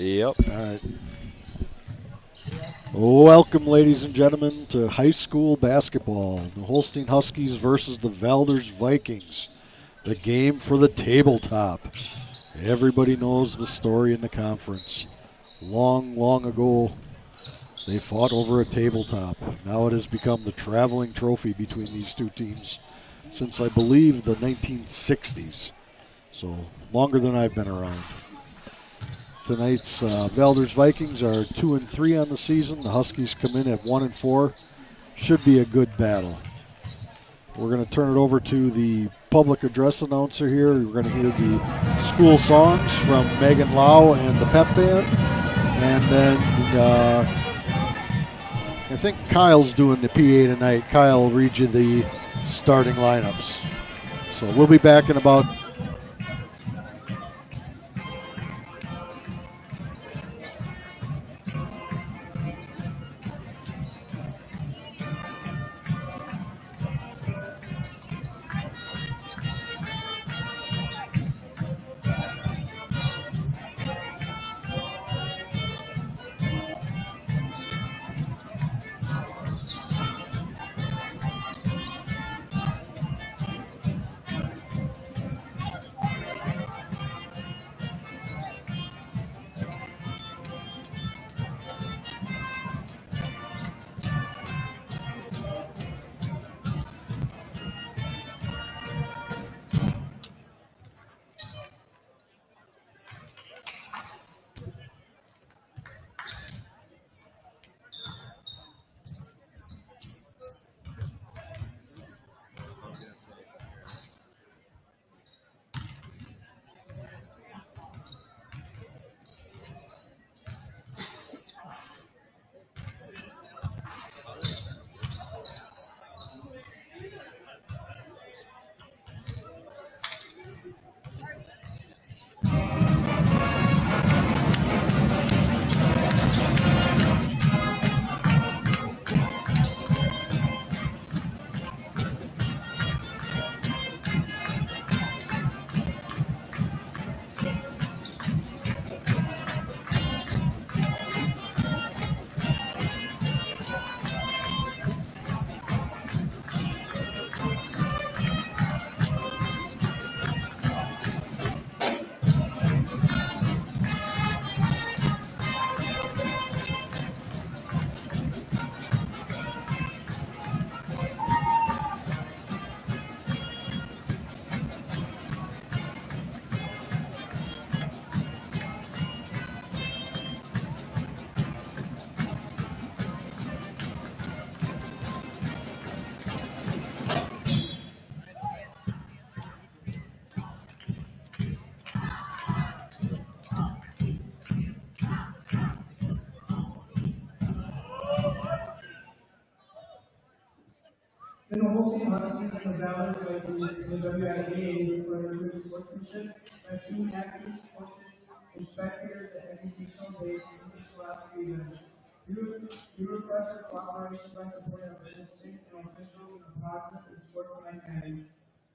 Yep. All right. Welcome, ladies and gentlemen, to high school basketball. The Holstein Huskies versus the Valders Vikings. The game for the tabletop. Everybody knows the story in the conference. Long, long ago, they fought over a tabletop. Now it has become the traveling trophy between these two teams since, I believe, the 1960s. So, longer than I've been around. Tonight's Valders Vikings are 2-3 on the season. The Huskies come in at 1-4. Should be a good battle. We're going to turn it over to the public address announcer here. We're going to hear the school songs from Megan Lau and the pep band. And then I think Kyle's doing the PA tonight. Kyle will read you the starting lineups. So we'll be back in about In the Holstein Huskies and the Valders Vikings in the WIAA for their good sportsmanship, as student athletes, coaches, and spectators at educational based interscholastic events. We request your cooperation by supporting our participants and officials in a positive and sportsmanlike manner.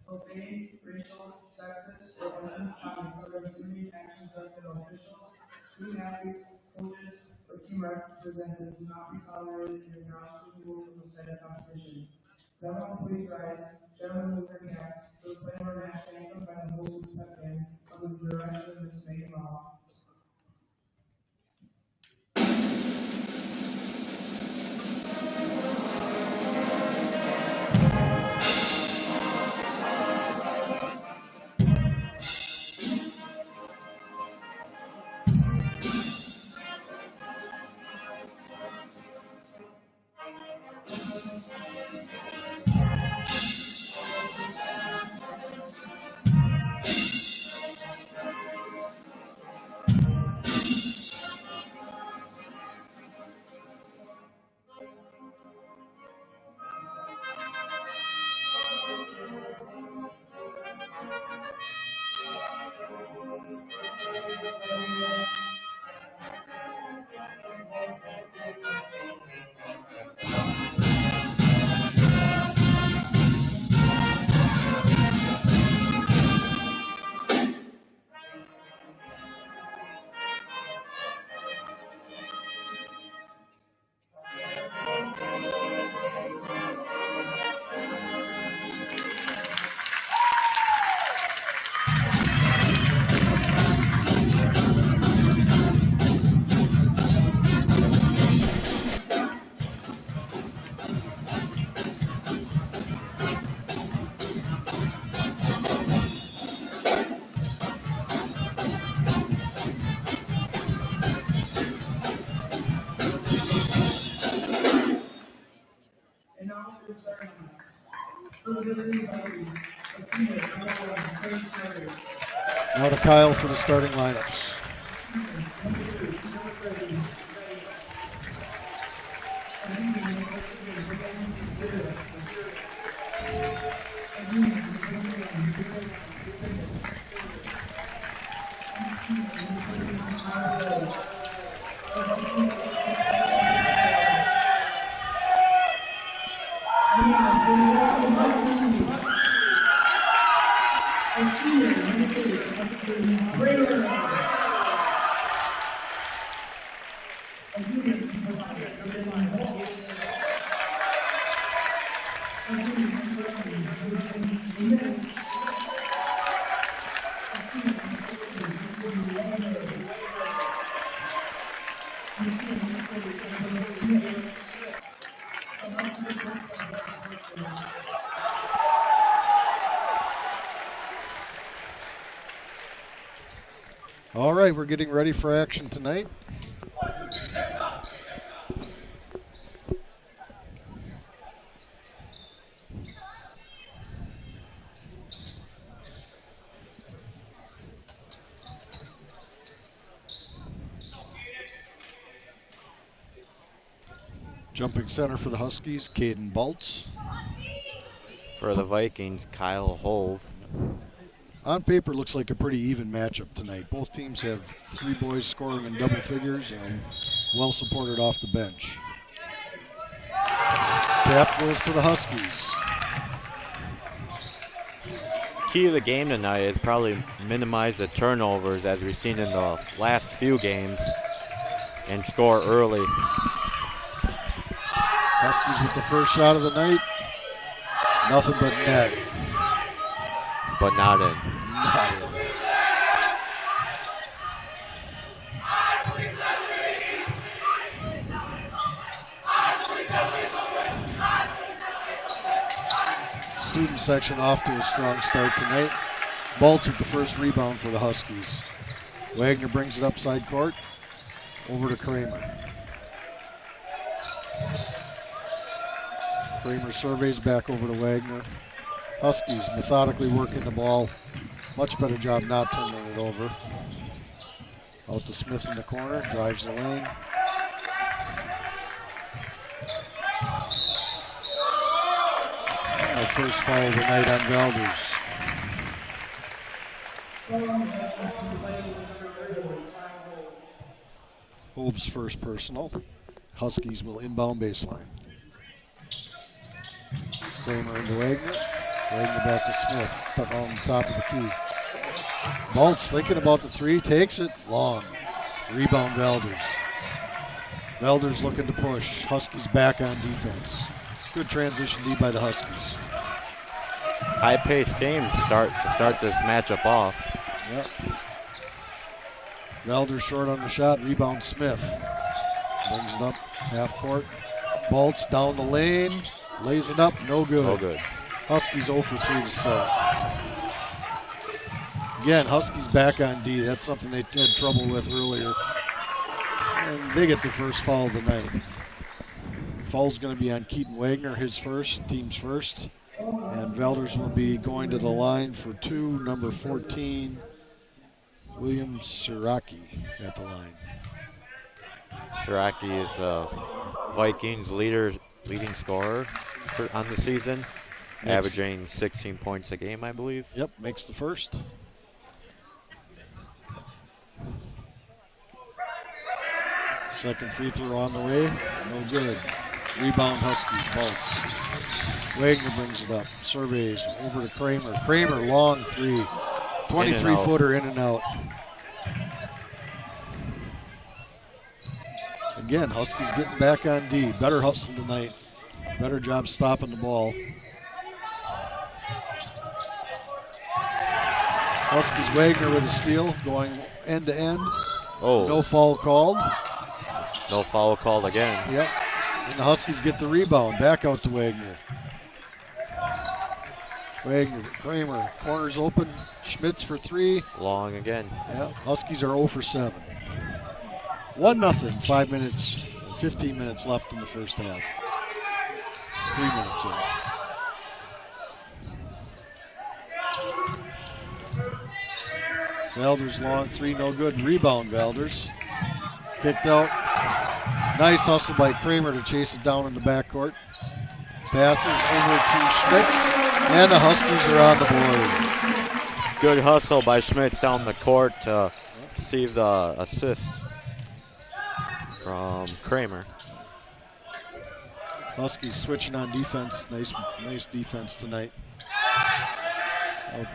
Profane, racial, sexist, or unwanted comments or intimidating actions done to officials, student athletes, coaches, or team representatives do not be tolerated in the grounds rules of the said competition. Gentlemen, please rise. Gentlemen, move your caps for the play of our national anthem by the Moses Pep Band under the direction of Ms. Megan Law. Now to Kyle for the starting lineups. All right, we're getting ready for action tonight. Jumping center for the Huskies, Caden Baltz. For the Vikings, Kyle Hove. On paper, looks like a pretty even matchup tonight. Both teams have 3 boys scoring in double figures and well supported off the bench. Cap goes to the Huskies. Key to the game tonight is probably minimize the turnovers as we've seen in the last few games and score early. Huskies with the first shot of the night. Nothing but net. But not in. Not in. Student section off to a strong start tonight. Baltz with the first rebound for the Huskies. Wagner brings it up side court. Over to Kramer. Kramer surveys back over to Wagner. Huskies methodically working the ball. Much better job not turning it over. Out to Smith in the corner, drives the lane. Our first foul of the night on Valders. Hove's first personal. Huskies will inbound baseline. Kramer into Wagner. Wagner back to Smith, up on the top of the key. Baltz thinking about the 3, takes it, long. Rebound Valders. Valders looking to push. Huskies back on defense. Good transition lead by the Huskies. High-paced game to start this matchup off. Yep. Valders short on the shot, rebound Smith. Brings it up half court. Baltz down the lane, lays it up, no good. No good. Huskies 0 for 3 to start. Again, Huskies back on D. That's something they had trouble with earlier. And they get the first foul of the night. Foul's going to be on Keaton Wagner, his first, team's first. And Valders will be going to the line for 2, number 14, William Siraki at the line. Siraki is Vikings leading scorer on the season, averaging 16 points a game, I believe. Yep, makes the first. Second free throw on the way, no good. Rebound Huskies, Baltz. Wagner brings it up, surveys, over to Kramer. Kramer, long 3, 23-footer in and out. Again, Huskies getting back on D. Better hustle tonight. Better job stopping the ball. Huskies Wagner with a steal, going end to end. Oh. No foul called. No foul called again. Yep. And the Huskies get the rebound. Back out to Wagner. Wagner, Kramer, corners open. Schmitz for 3. Long again. Yep. Huskies are 0 for 7. 1-0. 5 minutes, 15 minutes left in the first half. 3 minutes in. Valders long three, no good. Rebound, Valders. Kicked out. Nice hustle by Kramer to chase it down in the backcourt. Passes over to Schmitz, and the Huskies are on the board. Good hustle by Schmitz down the court to receive the assist from Kramer. Huskies switching on defense. Nice defense tonight. Out.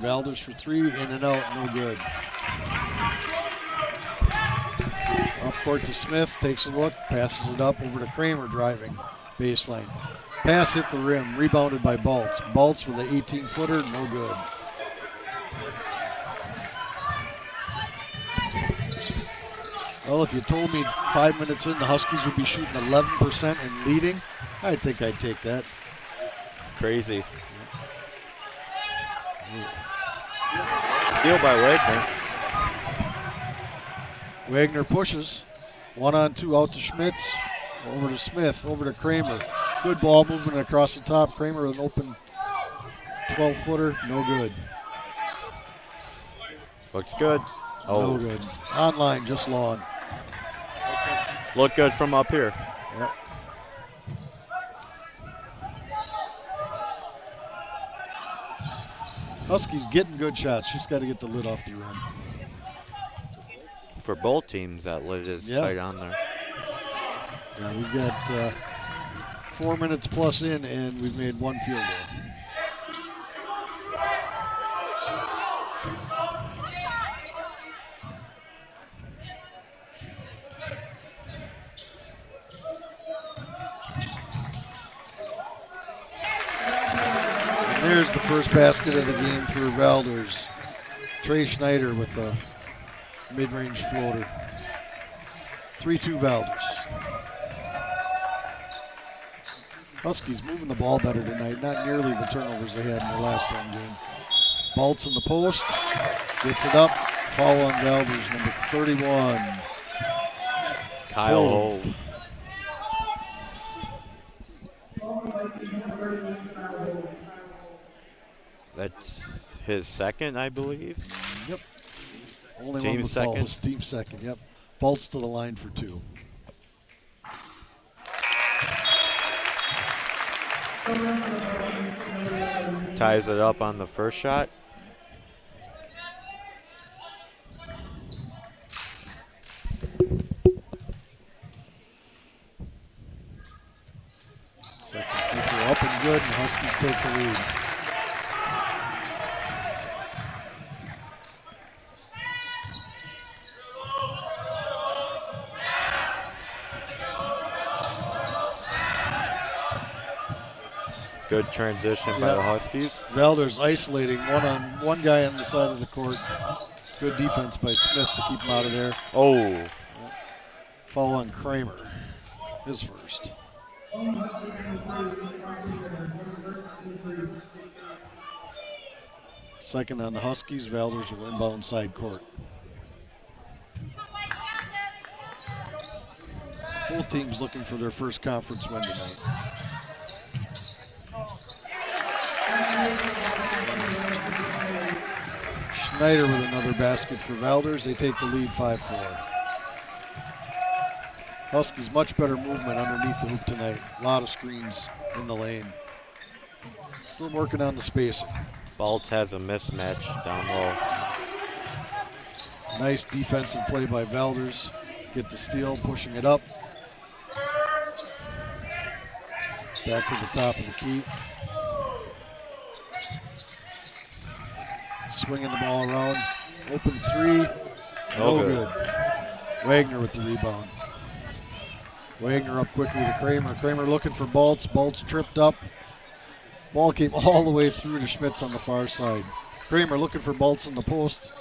Valders for three, in and out, no good. Up court to Smith, takes a look, passes it up over to Kramer driving baseline. Pass hit the rim, rebounded by Baltz. Baltz with the 18-footer, no good. Well, if you told me 5 minutes in the Huskies would be shooting 11% and leading, I think I'd take that. Crazy. Steal by Wagner. Wagner pushes. 1-on-2 out to Schmitz. Over to Smith. Over to Kramer. Good ball movement across the top. Kramer with an open 12-footer. No good. Looks good. Oh. No good. Online, just long. Look good from up here. Yep. Huskies getting good shots. She's got to get the lid off the rim. For both teams, that lid is tight on there. Yeah, we've got 4 minutes plus in, and we've made one field goal. And there's the first basket of the game for Valders. Trey Schneider with the mid-range floater. 3-2 Valders. Huskies moving the ball better tonight. Not nearly the turnovers they had in their last home game. Baltz in the post. Gets it up. Foul on Valders, number 31. Kyle Hove. That's his second, I believe. Yep. Only Team one with second. fouls. Team second, yep. Baltz to the line for two. Ties it up on the first shot. Second kicker up and good, and Huskies take the lead. Good transition by the Huskies. Valders isolating one guy on the side of the court. Good defense by Smith to keep him out of there. Oh. Foul on Kramer. His first. Second on the Huskies. Valders will inbound side court. Both teams looking for their first conference win tonight. Schneider with another basket for Valders. They take the lead 5-4. Huskies much better movement underneath the hoop tonight. A lot of screens in the lane. Still working on the spacing. Baltz has a mismatch down low. Nice defensive play by Valders. Get the steal, pushing it up. Back to the top of the key. Swinging the ball around. Open three. No good. Wagner with the rebound. Wagner up quickly to Kramer. Kramer looking for Baltz. Baltz tripped up. Ball came all the way through to Schmitz on the far side. Kramer looking for Baltz in the post.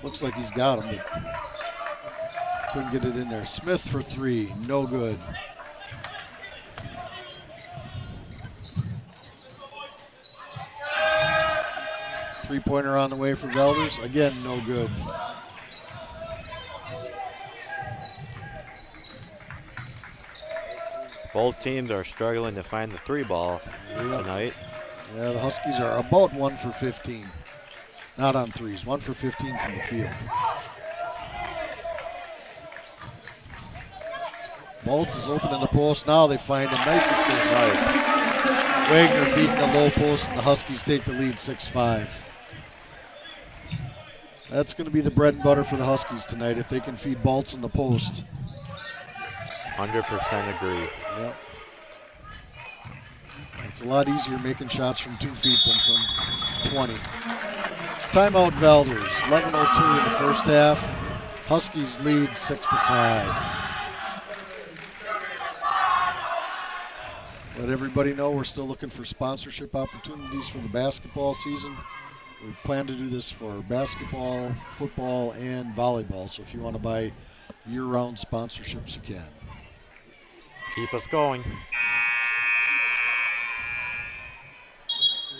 Looks like he's got him, but couldn't get it in there. Smith for three. No good. Three-pointer on the way for Valders. Again, no good. Both teams are struggling to find the three ball tonight. Yeah, the Huskies are about 1 for 15. Not on threes. 1 for 15 from the field. Bolts is open in the post now. They find him. Nice assist. Nice. Wagner feeding the low post, and the Huskies take the lead 6-5. That's going to be the bread and butter for the Huskies tonight if they can feed Bolts in the post. 100% agree. Yep. It's a lot easier making shots from 2 feet than from 20. Timeout Valders. 11:02 in the first half. Huskies lead 6-5. Let everybody know we're still looking for sponsorship opportunities for the basketball season. We plan to do this for basketball, football, and volleyball. So if you want to buy year-round sponsorships, you can. Keep us going.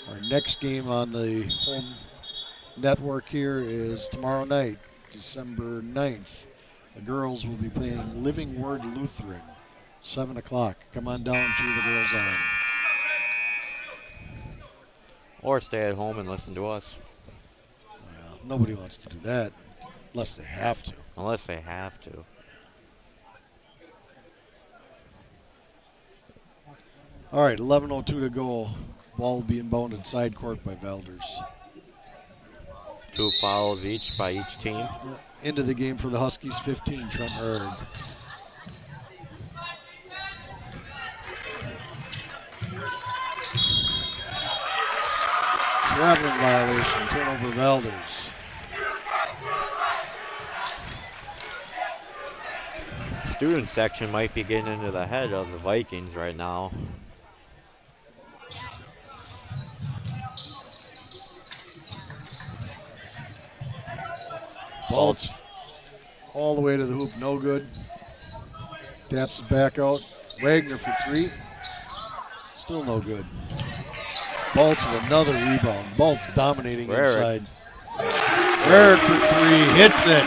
Our next game on the home network here is tomorrow night, December 9th. The girls will be playing Living Word Lutheran, 7 o'clock. Come on down, cheer the girls on. Or stay at home and listen to us. Well, nobody wants to do that unless they have to. Unless they have to. All right, 11:02 to go. Ball being bounded side court by Valders. 2 fouls each by each team. Into the game for the Huskies, 15, Trent Hurd. Traveling violation, turnover Valders. Student section might be getting into the head of the Vikings right now. Bolts all the way to the hoop, no good. Taps it back out. Wagner for 3. Still no good. Bolts with another rebound. Bolts dominating inside. Rarick for 3, hits it.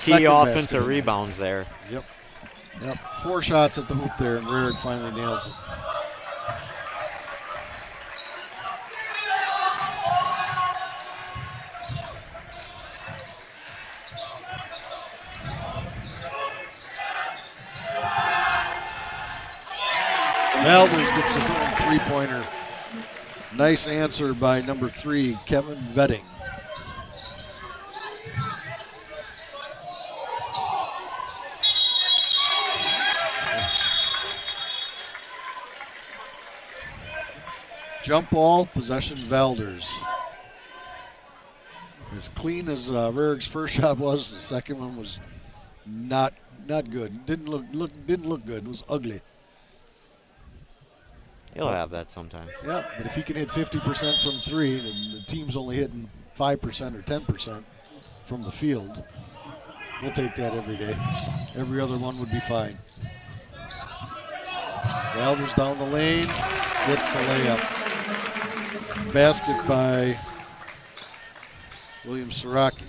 Key Second offensive basket. rebounds there. Yep. 4 shots at the hoop there, and Rarick finally nails it. Valders gets the 3-pointer. Nice answer by number 3, Kevin Vetting. Jump ball, possession Valders. As clean as Rarick's first shot was, the second one was not good. Didn't look good. It was ugly. He'll have that sometime. Yeah, but if he can hit 50% from 3, and the team's only hitting 5% or 10% from the field, we'll take that every day. Every other one would be fine. Valders down the lane, gets the layup. Basket by William Siraki.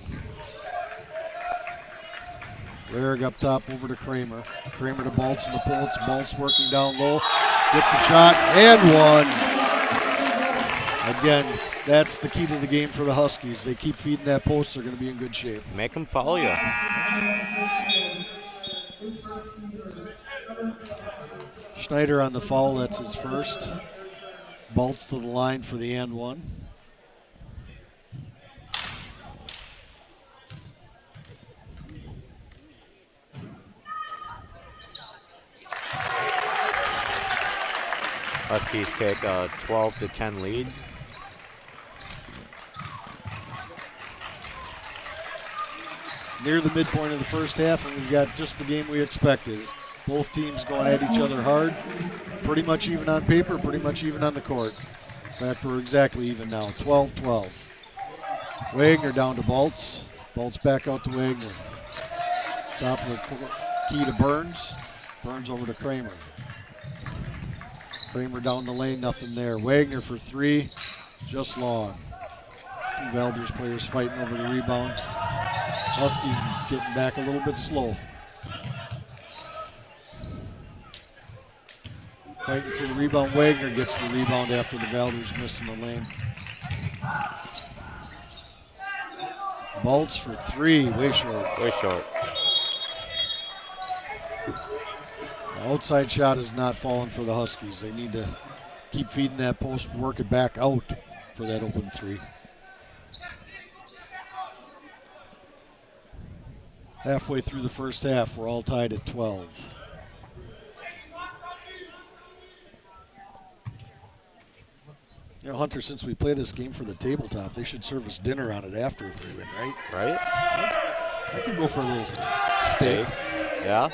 Rarick up top over to Kramer. Kramer to Bolts in the post. Bolts working down low. Gets a shot and one. Again, that's the key to the game for the Huskies. They keep feeding that post, they're going to be in good shape. Make them follow you. Schneider on the foul, that's his first. Bolts to the line for the and one. Huskies take a 12-10 lead. Near the midpoint of the first half, and we've got just the game we expected. Both teams going at each other hard. Pretty much even on paper, pretty much even on the court. In fact, we're exactly even now, 12-12. Wagner down to Bolts. Bolts back out to Wagner. Top of the key to Burns. Burns over to Kramer. Kramer down the lane, nothing there. Wagner for 3, just long. 2 Valders players fighting over the rebound. Huskies getting back a little bit slow. Fighting for the rebound. Wagner gets the rebound after the Valders miss in the lane. Baltz for three, way short. Way short. The outside shot is not falling for the Huskies. They need to keep feeding that post, work it back out for that open three. Halfway through the first half, we're all tied at 12. You know, Hunter, since we play this game for the tabletop, they should serve us dinner on it after if we win, right? Right? I could go for a little Steak. Yeah.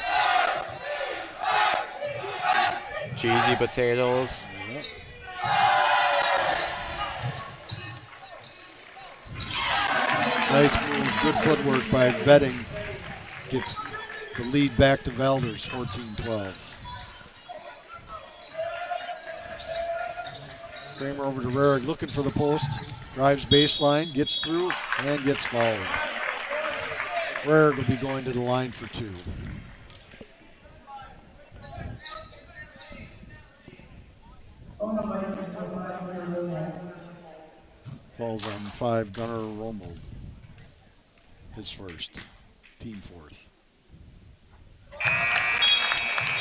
Cheesy potatoes. Yeah. Nice move, good footwork by Vetting. Gets the lead back to Valders, 14-12. Kramer over to Rarick, looking for the post. Drives baseline, gets through, and gets fouled. Rarick will be going to the line for two. Falls on 5, Gunnar Romold. His first, team fourth.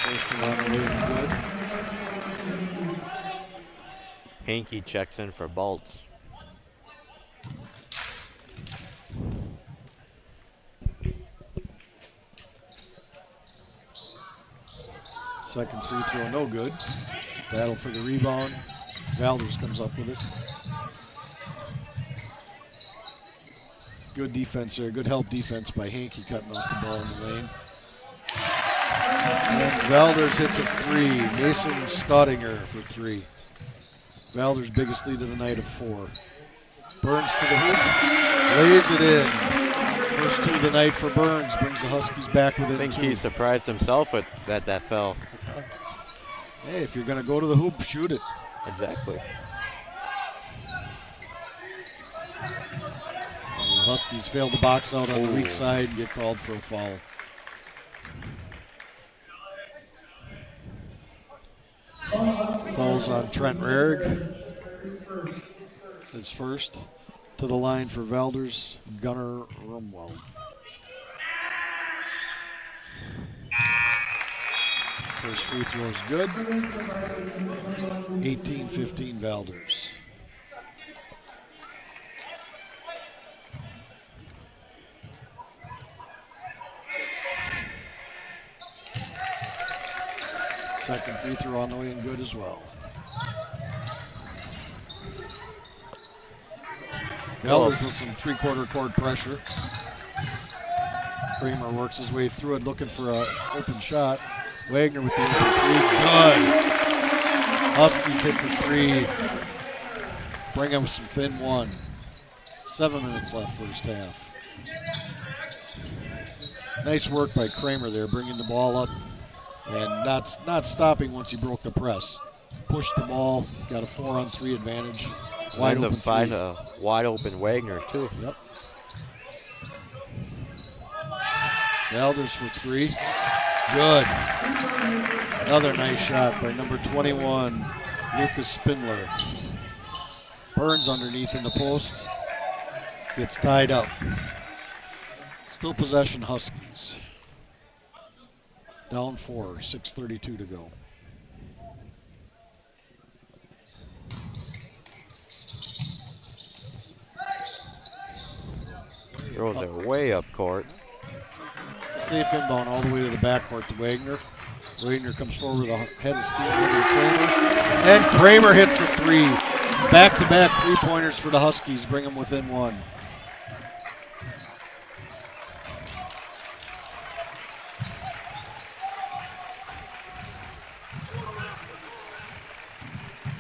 First one on the way, good. Hanky checks in for Baltz. Second free throw, no good. Battle for the rebound. Valders comes up with it. Good defense there, good help defense by Hanky cutting off the ball in the lane. And Valders hits a three. Mason Staudinger for three. Valders' biggest lead of the night of 4. Burns to the hoop, lays it in. First two of the night for Burns, brings the Huskies back within I think 2. he surprised himself with that fell. Hey, if you're going to go to the hoop, shoot it. Exactly. The Huskies fail to box out on the weak side and get called for a foul. Falls on Trent Rarick. His first. To the line for Valders, Gunnar Rumwald. First free throw is good. 18-15 Valders. Second free throw on the way and good as well. Valders with some three-quarter court pressure. Kramer works his way through it, looking for an open shot. Wagner with the open three, good. Huskies hit the three. Bring them within 1. 7 minutes left first half. Nice work by Kramer there, bringing the ball up and not stopping once he broke the press. Pushed the ball, got a 4-on-3 advantage. Wide open to find a wide open Wagner too. Yep. Valders for 3. Good. Another nice shot by number 21, Lucas Spindler. Burns underneath in the post. Gets tied up. Still possession Huskies. Down 4, 6:32 to go. Throws it way up court. It's a safe inbound all the way to the backcourt to Wagner. Wagner comes forward with a head of steam over Kramer. And Kramer hits a 3. Back-to-back three-pointers for the Huskies, bring them within 1.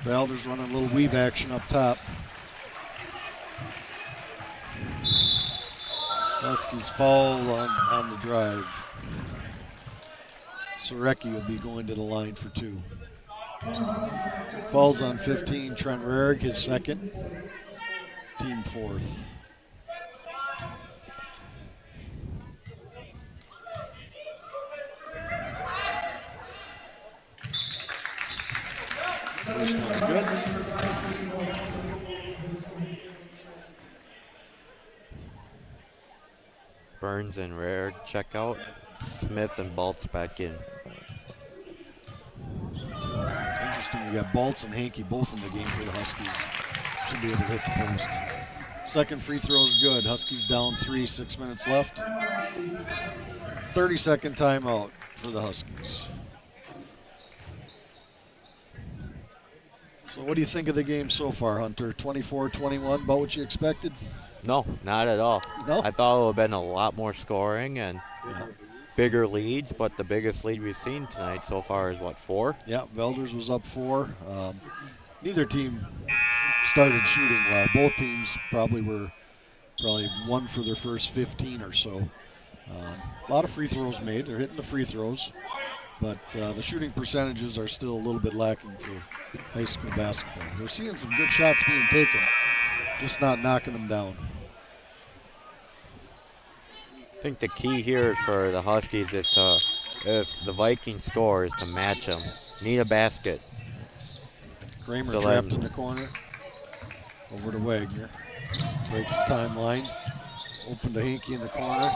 Valders running a little weave action up top. Huskies fall on the drive. Sorecki will be going to the line for 2. Falls on 15, Trent Rarick, his second. Team 4th. First one's good. Burns and Rare check out. Smith and Baltz back in. Interesting, we got Baltz and Hankey both in the game for the Huskies. Should be able to hit the post. Second free throw is good. Huskies down 3, 6 minutes left. 30-second timeout for the Huskies. So what do you think of the game so far, Hunter? 24-21, about what you expected? No, not at all. No? I thought it would have been a lot more scoring and bigger leads, but the biggest lead we've seen tonight so far is, what, 4? Yeah, Valders was up 4. Neither team started shooting well. Both teams were one for their first 15 or so. A lot of free throws made. They're hitting the free throws, but the shooting percentages are still a little bit lacking for high school basketball. We're seeing some good shots being taken, just not knocking them down. I think the key here for the Huskies is to, if the Vikings score, is to match them. Need a basket. Kramer So trapped then- in the corner. Over to Wagner. Breaks the timeline. Open to Hankey in the corner.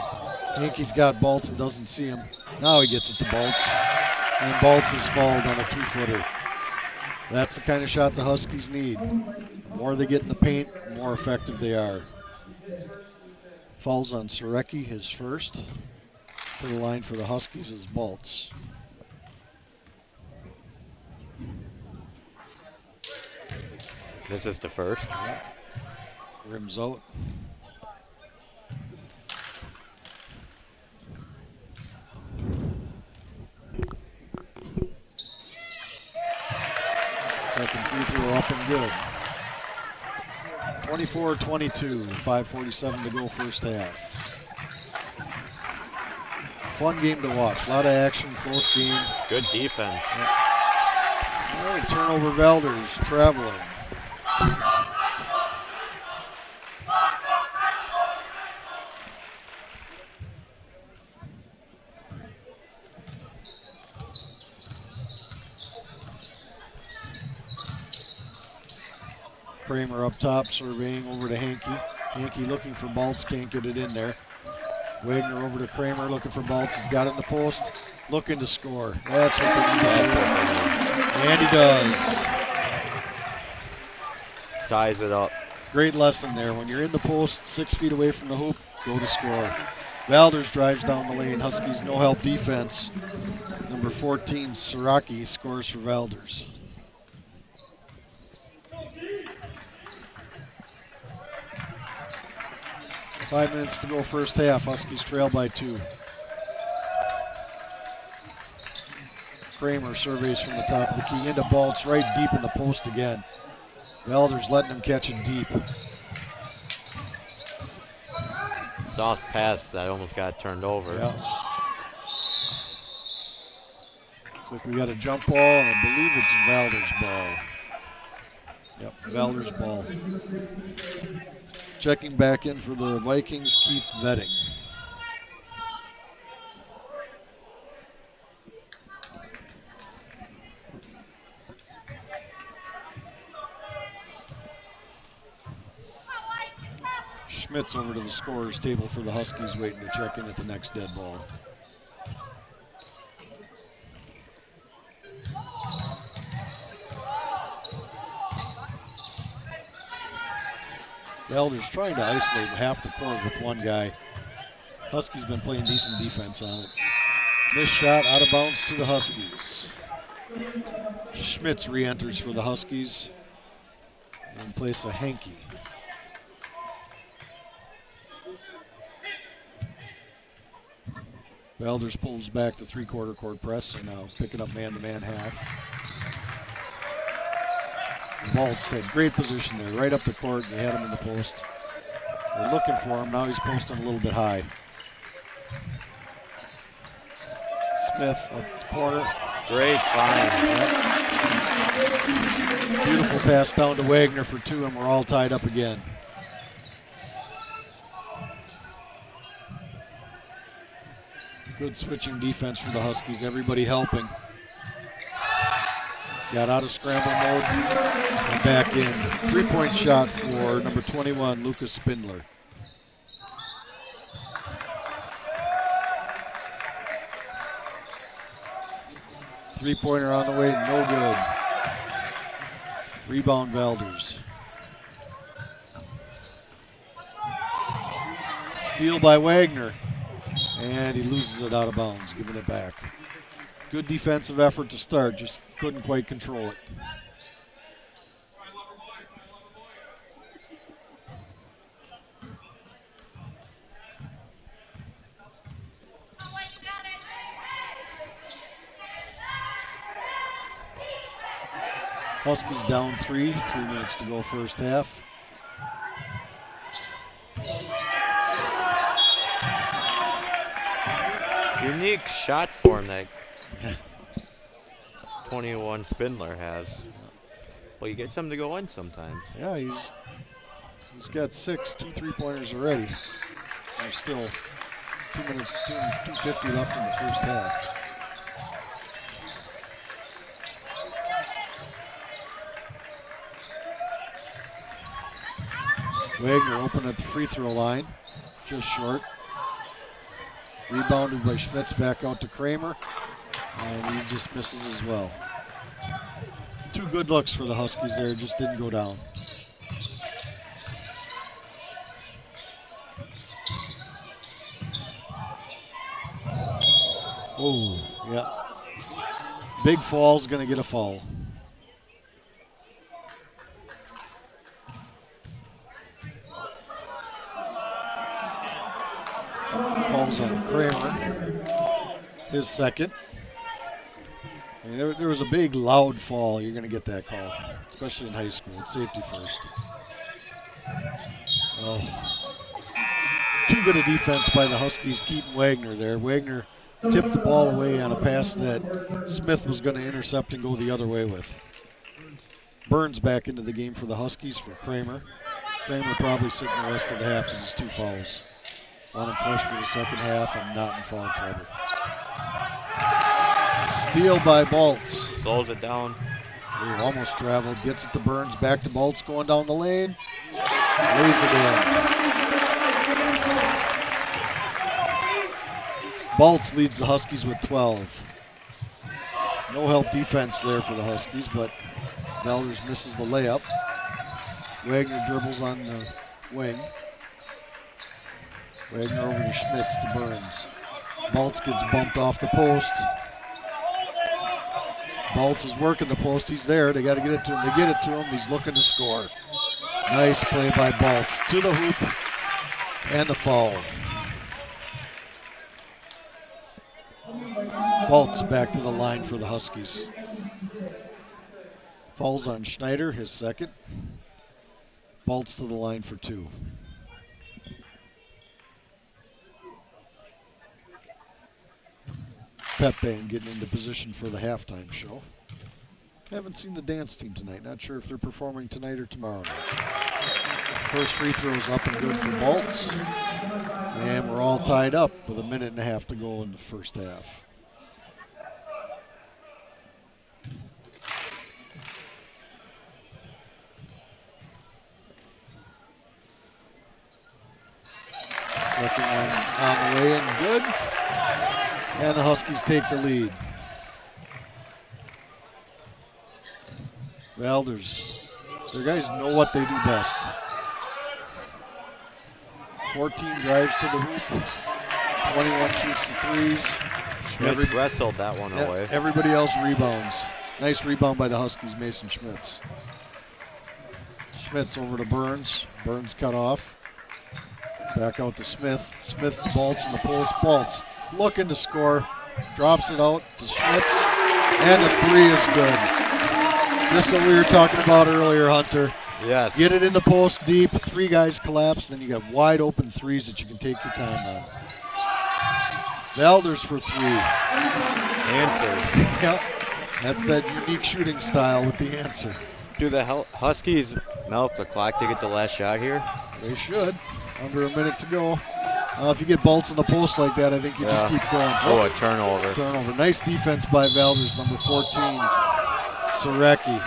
Hankey's got Baltz and doesn't see him. Now he gets it to Baltz. And Baltz has fouled on a 2-footer. That's the kind of shot the Huskies need. The more they get in the paint, the more effective they are. Fouls on Surecki, his first. To the line for the Huskies is Baltz. This is the first. Rims out. Second free throw up and good. 24-22, 5:47 to go first half. Fun game to watch. A lot of action, close game. Good defense. All right, turnover Valders traveling. Kramer up top, surveying over to Hankey. Hankey looking for Baltz, can't get it in there. Wagner over to Kramer, looking for Baltz. He's got it in the post, looking to score. That's what they need to do. And he does. Ties it up. Great lesson there. When you're in the post, 6 feet away from the hoop, go to score. Valders drives down the lane. Huskies no help defense. Number 14, Surecki, scores for Valders. Five minutes to go first half. Huskies trail by 2. Kramer surveys from the top of the key into Baltz, right deep in the post again. Valders letting him catch it deep. Soft pass that almost got turned over. Yeah. Looks like we got a jump ball, and I believe it's Valders' ball. Yep, Valders' ball. Checking back in for the Vikings, Keith Vetting. Schmidt's over to the scorer's table for the Huskies, waiting to check in at the next dead ball. Valders trying to isolate half the court with one guy. Huskies been playing decent defense on it. Missed shot, out of bounds to the Huskies. Schmitz re-enters for the Huskies in place of Hankey. Valders pulls back the three-quarter court press and now picking up man-to-man half. Baltz had great position there, right up the court, and they had him in the post. They're looking for him, now he's posting a little bit high. Smith up the corner. Great find. Yep. Beautiful pass down to Wagner for 2, and we're all tied up again. Good switching defense for the Huskies, everybody helping. Got out of scramble mode and back in. 3-point shot for number 21, Lucas Spindler. Three-pointer on the way, no good. Rebound Valders. Steal by Wagner. And he loses it out of bounds, giving it back. Good defensive effort to start, just couldn't quite control it. Huskies down 3 minutes to go first half. Unique shot form that 21 Spindler has. Well, you get something to go in sometimes. Yeah, he's got 6, 2 3-pointers already. There's still 2 minutes, 2:50 left in the first half. Wagner open at the free throw line, just short. Rebounded by Schmitz, back out to Kramer, and he just misses as well. 2 good looks for the Huskies there, just didn't go down. Oh, yeah. Big Fall's gonna get a foul. Falls on Kramer. His second. And there was a big, loud fall. You're going to get that call, especially in high school. It's safety first. Oh. Too good a defense by the Huskies keeping Wagner there. Wagner tipped the ball away on a pass that Smith was going to intercept and go the other way with. Burns back into the game for the Huskies for Kramer. Kramer probably sitting the rest of the half with his 2 fouls. On him fresh for the second half and not in foul trouble. Steal by Baltz. Slows it down. Ooh, almost traveled. Gets it to Burns. Back to Baltz going down the lane. Lays it in. Baltz leads the Huskies with 12. No help defense there for the Huskies, but Valders misses the layup. Wagner dribbles on the wing. Wagner over to Schmitz to Burns. Baltz gets bumped off the post. Baltz is working the post. He's there. They got to get it to him. They get it to him. He's looking to score. Nice play by Baltz to the hoop and the foul. Baltz back to the line for the Huskies. Falls on Schneider, his second. Baltz to the line for 2. Pep band getting into position for the halftime show. Haven't seen the dance team tonight. Not sure if they're performing tonight or tomorrow night. First free throw is up and good for Baltz. And we're all tied up with a minute and a half to go in the first half. Looking on the way in, good. And the Huskies take the lead. Valders, their guys know what they do best. 14 drives to the hoop, 21 shoots the threes. Schmitz wrestled that one away. Everybody else rebounds. Nice rebound by the Huskies, Mason Schmitz. Schmitz over to Burns. Burns cut off. Back out to Smith. Smith to Baltz in the post. Baltz looking to score. Drops it out to Schmitz. And the 3 is good. This is what we were talking about earlier, Hunter. Yes. Get it in the post deep. 3 guys collapse. Then you got wide open threes that you can take your time on. Valders for 3. Answers. Yep. That's that unique shooting style with the answer. Do the Huskies milk the clock to get the last shot here? They should. Under a minute to go. If you get Baltz in the post like that, I think you just keep going. Oh, a turnover. Turnover. Nice defense by Valders, number 14, Sareki.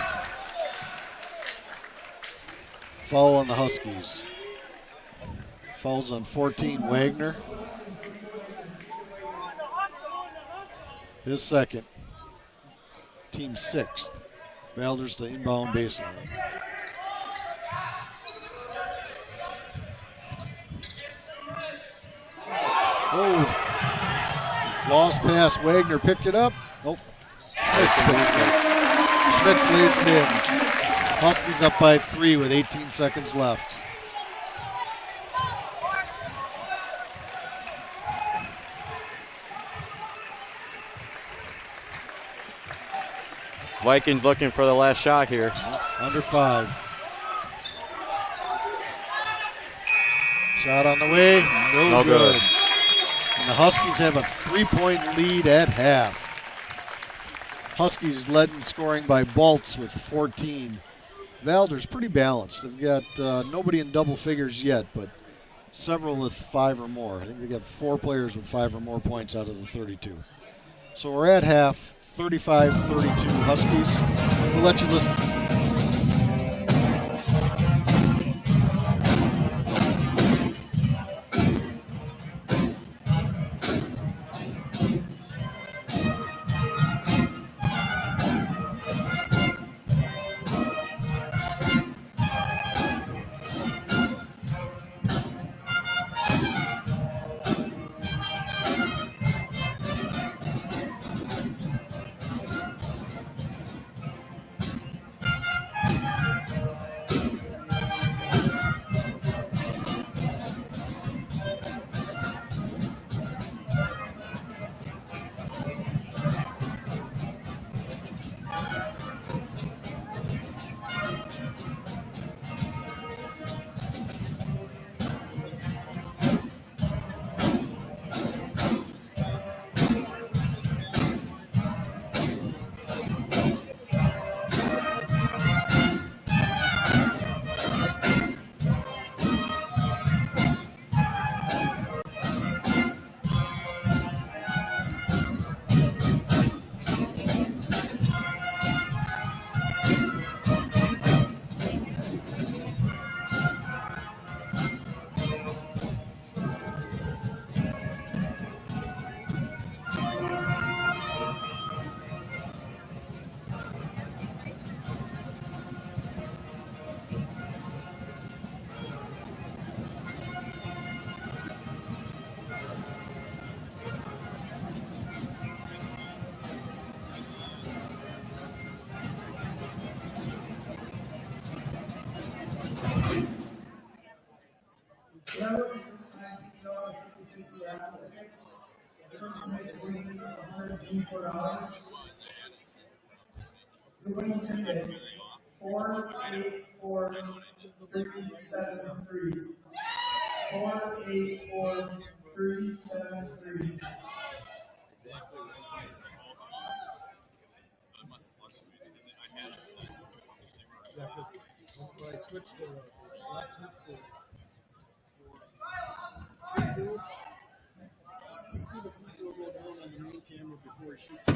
Foul on the Huskies. Fouls on 14, Wagner. His second. team 6th. Valders to inbound baseline. Oh, lost pass. Wagner picked it up. Nope. Schmitz lays it in. Huskies up by 3 with 18 seconds left. Vikings looking for the last shot here. Under 5. Shot on the way. No good. And the Huskies have a 3-point lead at half. Huskies led in scoring by Baltz with 14. Valders pretty balanced. They've got nobody in double figures yet, but several with 5 or more. I think they got 4 players with 5 or more points out of the 32. So we're at half, 35-32 Huskies. We'll let you listen. The winning team is 4-8-4-3-7-3. 4-8-4-3-7-3. Yeah, because when I switched to the left hook for free throws, you see the free throw go down on the main camera before he shoots it.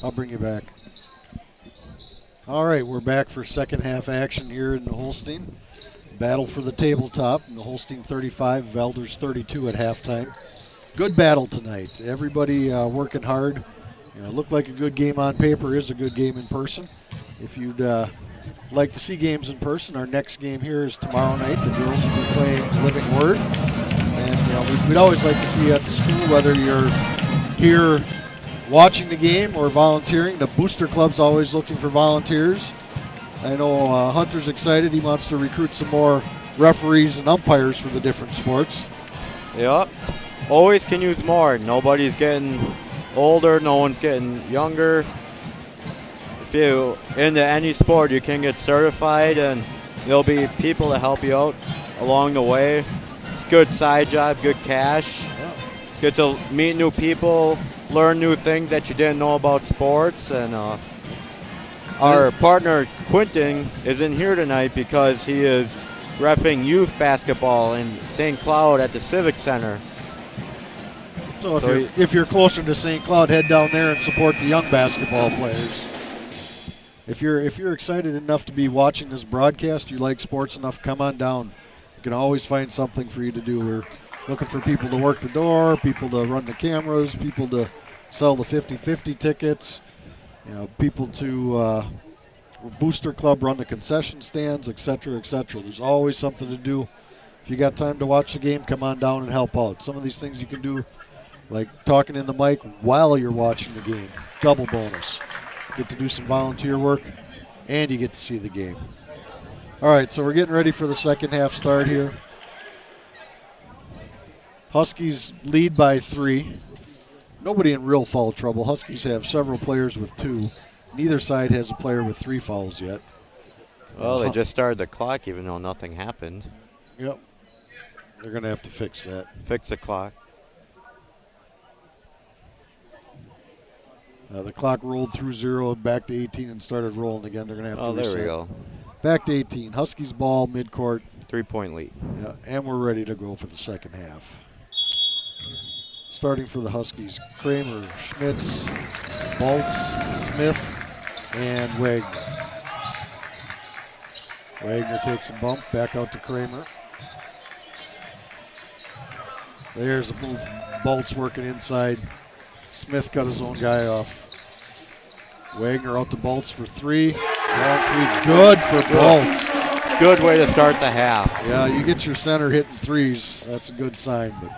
I'll bring you back. All right, we're back for second half action here in the Holstein. Battle for the tabletop. In the Holstein 35, Valders 32 at halftime. Good battle tonight. Everybody working hard. Looked like a good game on paper, is a good game in person. If you'd like to see games in person, our next game here is tomorrow night. The girls will be playing Living Word. And we'd always like to see you at the school, whether you're here watching the game or volunteering. The Booster Club's always looking for volunteers. I know Hunter's excited. He wants to recruit some more referees and umpires for the different sports. Yep. Always can use more. Nobody's getting older. No one's getting younger. If you're into any sport, you can get certified, and there'll be people to help you out along the way. It's a good side job, good cash. Yeah. Get to meet new people, learn new things that you didn't know about sports. And our partner Quentin isn't here tonight because he is reffing youth basketball in St. Cloud at the Civic Center. So if you're closer to St. Cloud, head down there and support the young basketball players. If you're excited enough to be watching this broadcast, you like sports enough, come on down. You can always find something for you to do. We're looking for people to work the door, people to run the cameras, people to sell the 50-50 tickets, people to Booster Club run the concession stands, etc., etc. There's always something to do. If you got time to watch the game, come on down and help out. Some of these things you can do, like talking in the mic while you're watching the game. Double bonus. Get to do some volunteer work, and you get to see the game. All right, so we're getting ready for the second half start here. Huskies lead by 3. Nobody in real foul trouble. Huskies have several players with 2. Neither side has a player with 3 fouls yet. Well, they just started the clock even though nothing happened. Yep. They're going to have to fix that. Fix the clock. The clock rolled through 0, back to 18, and started rolling again. They're going to have to reset. There we go. Back to 18. Huskies ball, midcourt. 3-point lead. Yeah, and we're ready to go for the second half. Starting for the Huskies, Kramer, Schmitz, Baltz, Smith, and Wagner. Wagner takes a bump, back out to Kramer. There's a move. Baltz working inside. Smith cut his own guy off. Wagner out to Baltz for 3. Long 3, good for Baltz. Good way to start the half. Yeah, you get your center hitting 3s. That's a good sign. But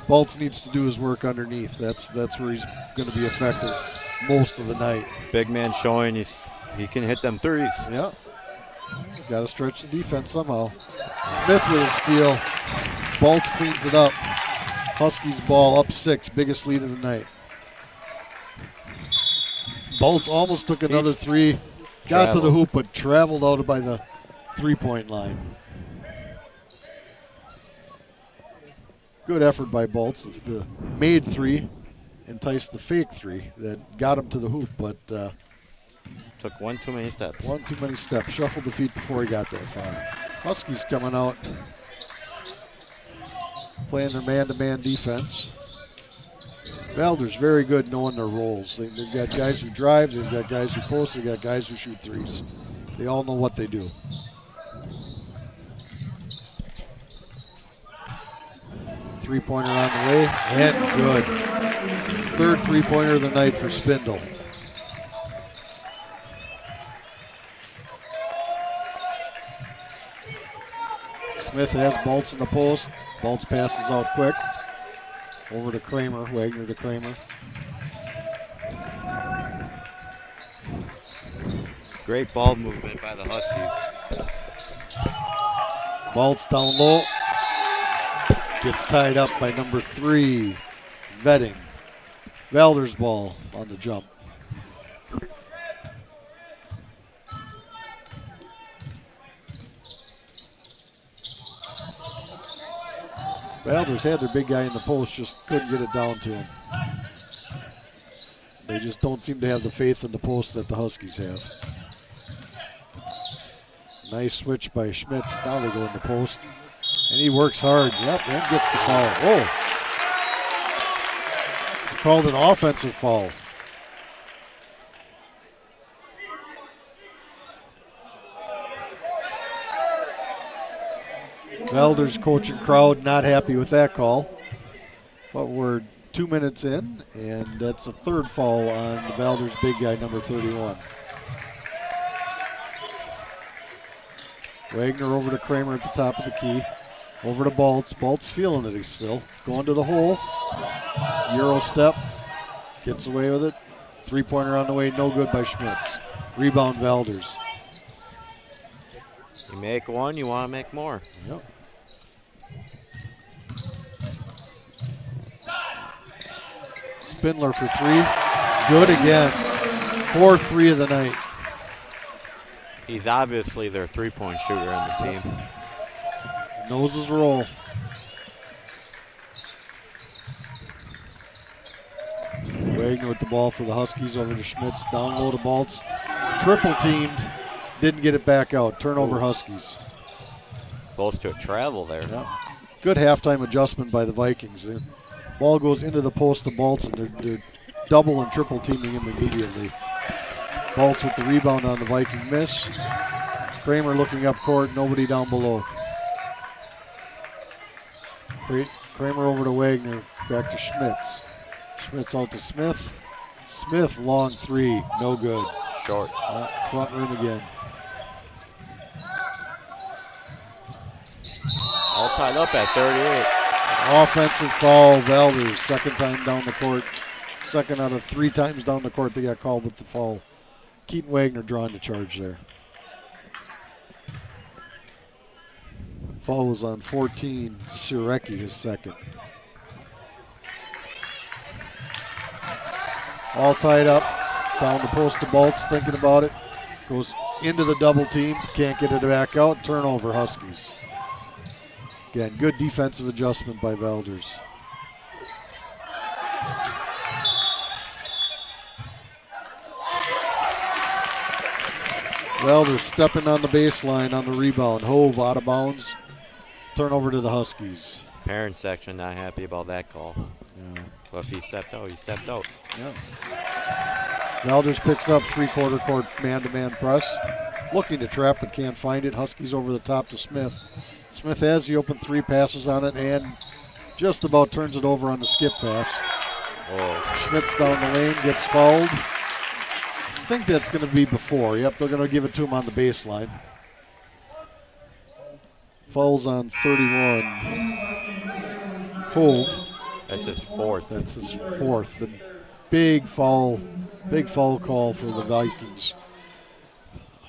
Baltz needs to do his work underneath. That's where he's going to be effective most of the night. Big man showing he can hit them 3s. Yeah. Got to stretch the defense somehow. Smith with a steal. Baltz cleans it up. Huskies ball up 6, biggest lead of the night. Baltz almost took another 3. Got to the hoop, but traveled out by the 3-point line. Good effort by Baltz. The made 3 enticed the fake 3 that got him to the hoop, but took one too many steps. One too many steps. Shuffled the feet before he got that far. Huskies coming out, playing their man-to-man defense. Valders very good knowing their roles. They've got guys who drive, they've got guys who post, they've got guys who shoot 3s. They all know what they do. Three-pointer on the way, and good. Third three-pointer of the night for Spindle. Smith has Baltz in the post. Baltz passes out quick. Over to Kramer, Wagner to Kramer. Great ball movement by the Huskies. Baltz down low. Gets tied up by number 3, Vetting. Valders ball on the jump. Valders had their big guy in the post, just couldn't get it down to him. They just don't seem to have the faith in the post that the Huskies have. Nice switch by Schmitz. Now they go in the post. And he works hard. Yep, and gets the foul. Oh! It's called an offensive foul. Valders coaching crowd not happy with that call. But we're 2 minutes in, and that's a third foul on the Valders big guy, number 31. Wagner over to Kramer at the top of the key. Over to Baltz. Baltz feeling it still. Going to the hole. Euro step. Gets away with it. Three-pointer on the way, no good by Schmitz. Rebound Valders. You make one, you want to make more. Yep. Spindler for 3. Good again. 4-3 of the night. He's obviously their three-point shooter on the team. Knows his role. Wagner with the ball for the Huskies over to Schmitz. Down low to Baltz. Triple teamed. Didn't get it back out. Turnover Huskies. Supposed to travel there. Yep. Good halftime adjustment by the Vikings. The ball goes into the post to Baltz, and they're double and triple teaming him immediately. Baltz with the rebound on the Viking miss. Kramer looking up court, nobody down below. Kramer over to Wagner, back to Schmitz. Schmitz out to Smith. Smith, long 3, no good. Short. Front rim again. All tied up at 38. Offensive foul, Valders, second time down the court. Second out of 3 times down the court they got called with the foul. Keaton Wagner drawing the charge there. Foul was on 14, Sirecki, his second. All tied up, down the post to Baltz, thinking about it. Goes into the double team, can't get it back out, turnover Huskies. Again, good defensive adjustment by Valders. Valders stepping on the baseline on the rebound. Hove out of bounds. Turnover to the Huskies. Parent section not happy about that call. Yeah. Well, if he stepped out, he stepped out. Yeah. Valders picks up three-quarter court man-to-man press. Looking to trap but can't find it. Huskies over the top to Smith. Smith has the open three, passes on it, and just about turns it over on the skip pass. Oh. Schmitz down the lane, gets fouled. I think that's going to be before. Yep, they're going to give it to him on the baseline. Fouls on 31. Hove. That's his fourth. That's his fourth. The big foul call for the Vikings.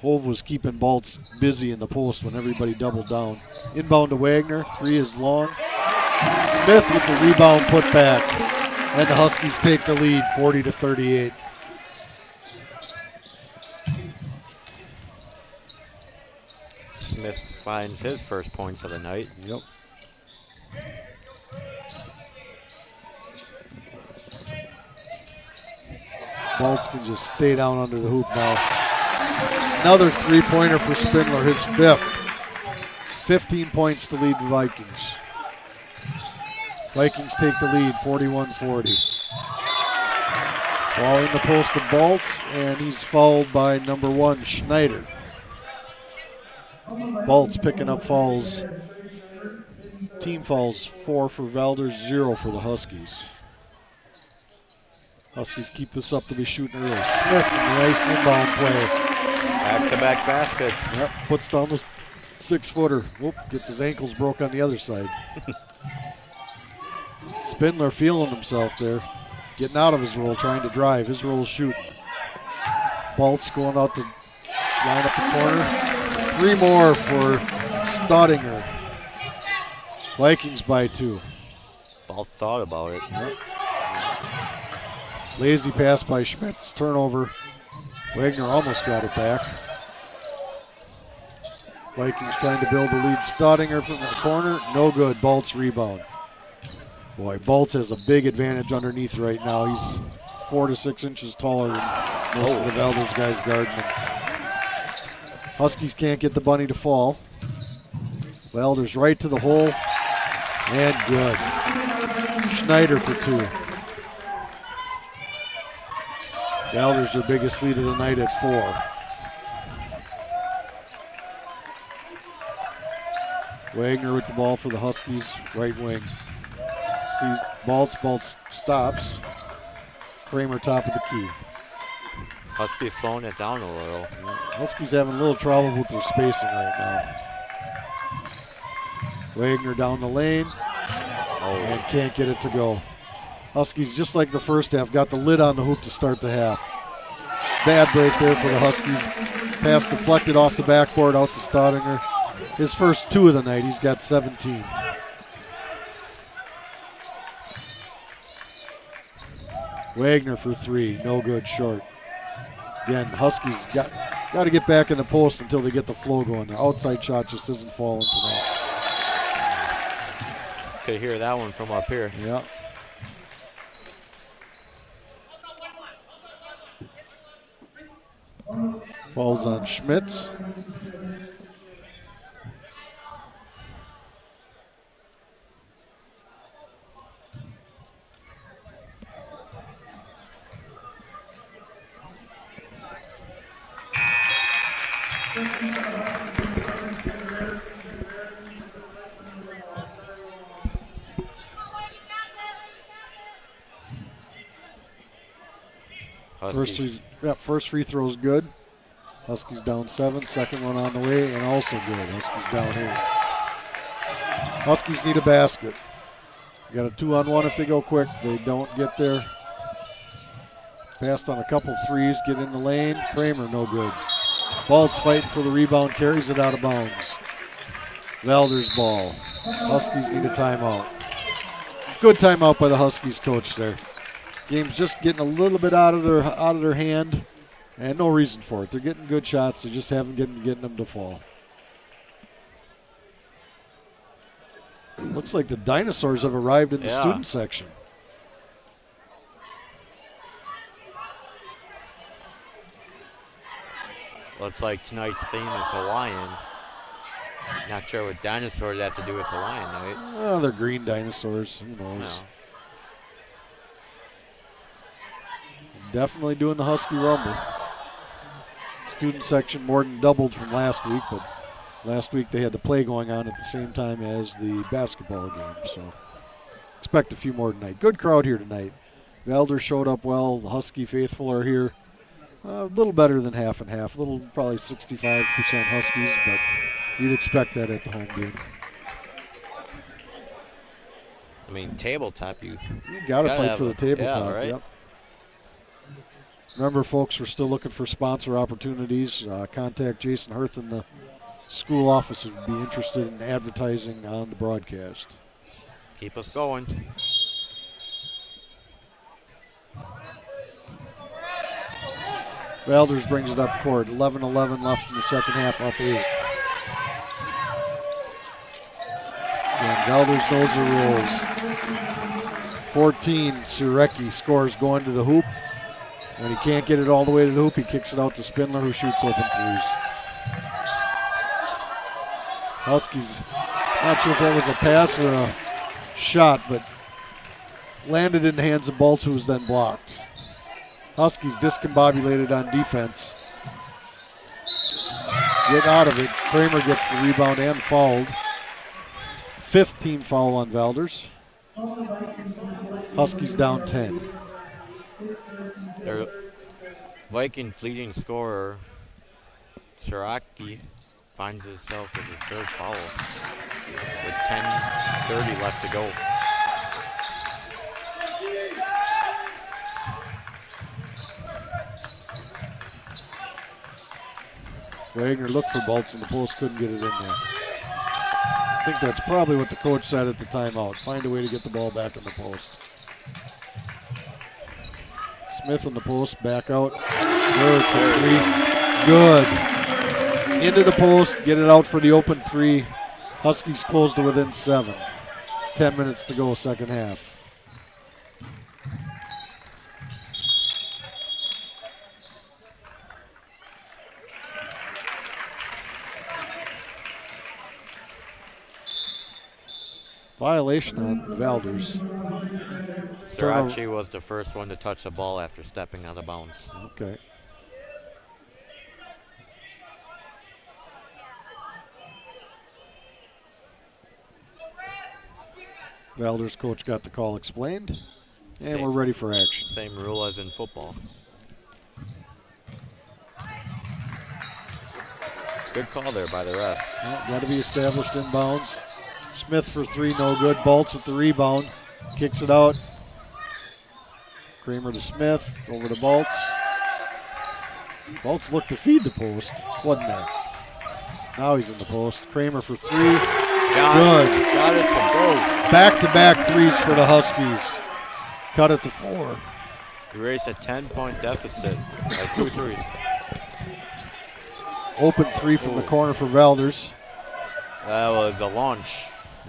Hove was keeping Baltz busy in the post when everybody doubled down. Inbound to Wagner. Three is long. Smith with the rebound put back. And the Huskies take the lead, 40-38. Smith finds his first points of the night. Yep. Baltz can just stay down under the hoop now. Another three-pointer for Spindler, his fifth. 15 points to lead the Vikings. Vikings take the lead, 41-40. Ball in the post to Baltz, and he's fouled by number 1, Schneider. Baltz picking up fouls. Team fouls, 4 for Valders, 0 for the Huskies. Huskies keep this up to be shooting early. Smith in the nice inbound play. Back-to-back baskets. Yep, puts down the 6-footer. Whoop, gets his ankles broke on the other side. Spindler feeling himself there. Getting out of his roll, trying to drive. His roll is shooting. Baltz going out to line up the corner. 3 more for Staudinger. Vikings by 2. Baltz thought about it. Yep. Lazy pass by Schmitz. Turnover. Wagner almost got it back. Vikings trying to build the lead. Staudinger from the corner. No good. Baltz rebound. Boy, Baltz has a big advantage underneath right now. He's 4 to 6 inches taller than most of the Valders guys guarding him. Huskies can't get the bunny to fall. Valders right to the hole. And good. Schneider for 2. Valders their biggest lead of the night at 4. Wagner with the ball for the Huskies, right wing. See Baltz stops. Kramer top of the key. Huskies slowing it down a little. Huskies having a little trouble with their spacing right now. Wagner down the lane. And can't get it to go. Huskies, just like the first half, got the lid on the hoop to start the half. Bad break there for the Huskies. Pass deflected off the backboard out to Staudinger. His first 2 of the night, he's got 17. Wagner for 3, no good, short. Again, Huskies got to get back in the post until they get the flow going. The outside shot just isn't falling tonight. Could hear that one from up here. Yeah. Falls on Schmitz. First free throw is good. Huskies down 7. Second one on the way and also good. Huskies down 8. Huskies need a basket. You got a 2-on-1 if they go quick. They don't get there. Passed on a couple threes. Get in the lane. Kramer no good. Baltz fighting for the rebound. Carries it out of bounds. Valders ball. Huskies need a timeout. Good timeout by the Huskies coach there. Game's just getting a little bit out of their hand, and no reason for it. They're getting good shots. They just haven't getting them to fall. Looks like the dinosaurs have arrived in the student section. Looks like tonight's theme is Hawaiian. Not sure what dinosaurs have to do with Hawaiian night. Oh, they're green dinosaurs. Who knows? No. Definitely doing the Husky Rumble. Student section more than doubled from last week, but last week they had the play going on at the same time as the basketball game, so expect a few more tonight. Good crowd here tonight. Valders showed up well. The Husky faithful are here. A little better than half and half. Probably 65% Huskies, but you'd expect that at the home game. I mean, tabletop, you Got to gotta fight have for the tabletop. Yeah, right? Yep. Remember, folks, we're still looking for sponsor opportunities. Contact Jason Hirth in the school office if you'd be interested in advertising on the broadcast. Keep us going. Valders brings it up court. 11-11 left in the second half, up 8. Again, Valders knows the rules. 14, Surecki scores going to the hoop. When he can't get it all the way to the hoop, he kicks it out to Spindler, who shoots open threes. Huskies, not sure if that was a pass or a shot, but landed in the hands of Baltz, who was then blocked. Huskies discombobulated on defense. Get out of it. Kramer gets the rebound and fouled. 5th team foul on Valders. Huskies down 10. Their Viking fleeting scorer, Shiraki, finds himself with his 3rd foul with 10:30 left to go. Wagner looked for Baltz in the post, couldn't get it in there. I think that's probably what the coach said at the timeout. Find a way to get the ball back in the post. Smith in the post, back out. Third for 3. Good. Into the post, get it out for the open 3. Huskies close to within 7. 10 minutes to go, second half. Violation on Valders. Sirachi was the first one to touch the ball after stepping out of bounds. Okay. Valders coach got the call explained, and we're ready for action. Same rule as in football. Good call there by the ref. Well, got to be established in bounds. Smith for 3, no good. Baltz with the rebound. Kicks it out. Kramer to Smith. Over to Baltz. Baltz looked to feed the post. Wasn't there. Now he's in the post. Kramer for 3. Good. Got it to go. Back-to-back threes for the Huskies. Cut it to 4. Erase a 10-point deficit by 2 threes. Open 3 from the corner for Valders. That was a launch.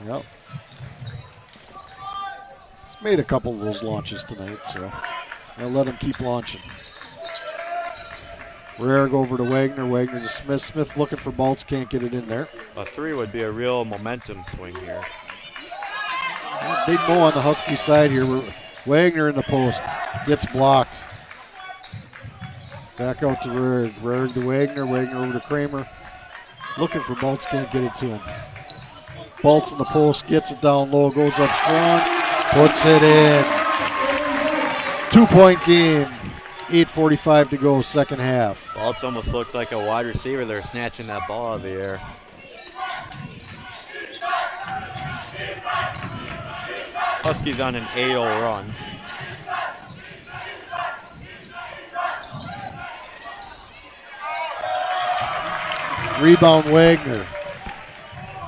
Yep. He's made a couple of those launches tonight, so I'll let him keep launching. Rarick over to Wagner. Wagner to Smith. Smith looking for Baltz, can't get it in there. A 3 would be a real momentum swing here. Big Mo on the Husky side here. Wagner in the post. Gets blocked. Back out to Rarick. Rarick to Wagner. Wagner over to Kramer. Looking for Baltz, can't get it to him. Baltz in the post, gets it down low, goes up strong, puts it in. 2-point game. 8:45 to go, second half. Baltz almost looked like a wide receiver there, snatching that ball out of the air. Huskies on an 8-0 run. Rebound Wagner.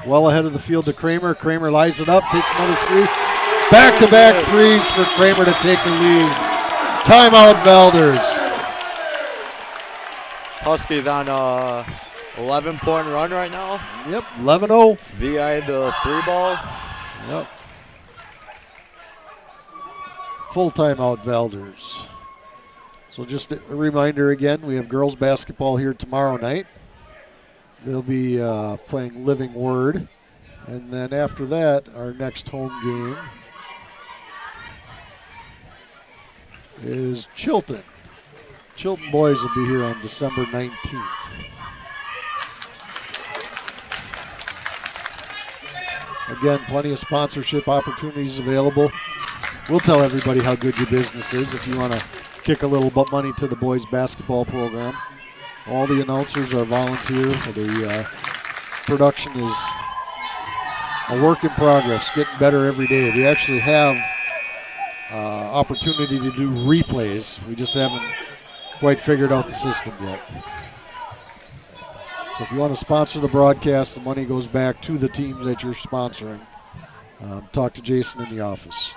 Well ahead of the field to Kramer. Kramer lies it up, takes another 3. Back-to-back threes for Kramer to take the lead. Timeout, Valders. Huskies on a 11-point run right now. Yep, 11-0. VI the 3 ball. Yep. Full timeout, Valders. So just a reminder again, we have girls basketball here tomorrow night. They'll be playing Living Word. And then after that, our next home game is Chilton. Chilton boys will be here on December 19th. Again, plenty of sponsorship opportunities available. We'll tell everybody how good your business is if you want to kick a little money to the boys basketball program. All the announcers are volunteer. The production is a work in progress, getting better every day. We actually have opportunity to do replays. We just haven't quite figured out the system yet. So if you want to sponsor the broadcast, the money goes back to the team that you're sponsoring. Talk to Jason in the office.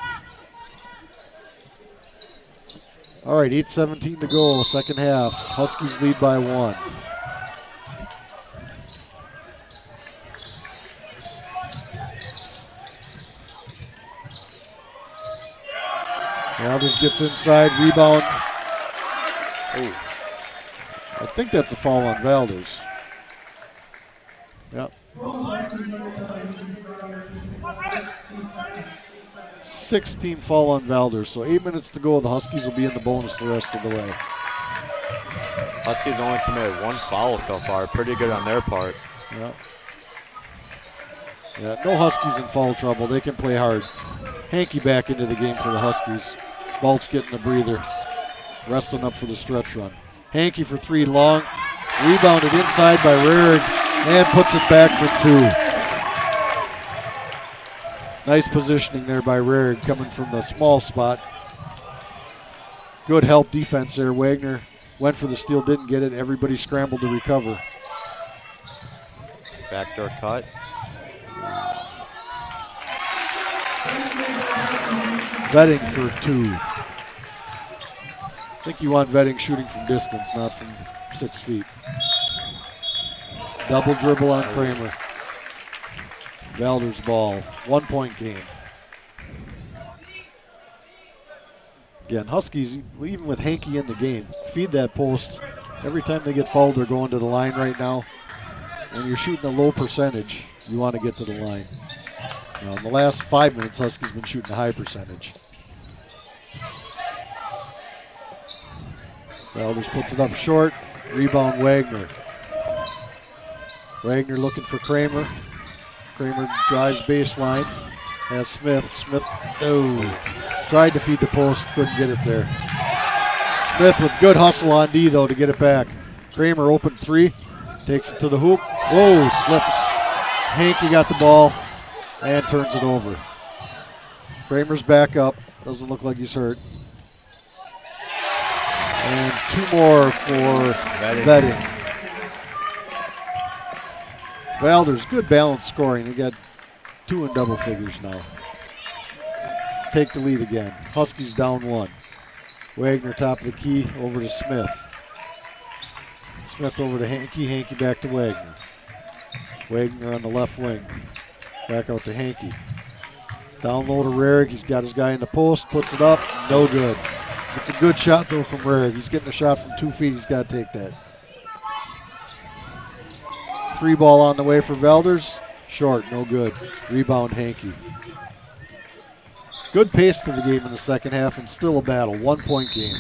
All right, 8:17 to go, second half. Huskies lead by 1. Valders gets inside, rebound. Oh, I think that's a foul on Valders. Yep. 16 foul on Valders, so 8 minutes to go. The Huskies will be in the bonus the rest of the way. Huskies only committed 1 foul so far. Pretty good on their part. Yeah. Yeah, no Huskies in foul trouble. They can play hard. Hankey back into the game for the Huskies. Balt's getting a breather. Resting up for the stretch run. Hankey for 3 long. Rebounded inside by Rarig and puts it back for 2. Nice positioning there by Rarig coming from the small spot. Good help defense there. Wagner went for the steal, didn't get it. Everybody scrambled to recover. Backdoor cut. Vetting for 2. I think you want Vetting shooting from distance, not from 6 feet. Double dribble on Kramer. Valders ball, 1-point game. Again, Huskies, even with Hankey in the game, feed that post. Every time they get fouled, they're going to the line right now. When you're shooting a low percentage, you want to get to the line. Now, in the last 5 minutes, Huskies been shooting a high percentage. Valders puts it up short. Rebound Wagner. Wagner looking for Kramer. Kramer drives baseline. Has Smith. Smith, tried to feed the post, couldn't get it there. Smith with good hustle on D, though, to get it back. Kramer open 3, takes it to the hoop. Whoa, slips. Hankey got the ball and turns it over. Kramer's back up. Doesn't look like he's hurt. And 2 more for Vetting. Valders, good balanced scoring. They got 2 in double figures now. Take the lead again. Huskies down 1. Wagner top of the key, over to Smith. Smith over to Hankey, Hankey back to Wagner. Wagner on the left wing. Back out to Hankey. Down low to Rarig, he's got his guy in the post, puts it up, no good. It's a good shot though from Rarig. He's getting a shot from 2 feet, he's got to take that. 3 ball on the way for Valders. Short, no good. Rebound Hankey. Good pace to the game in the second half and still a battle. 1-point game.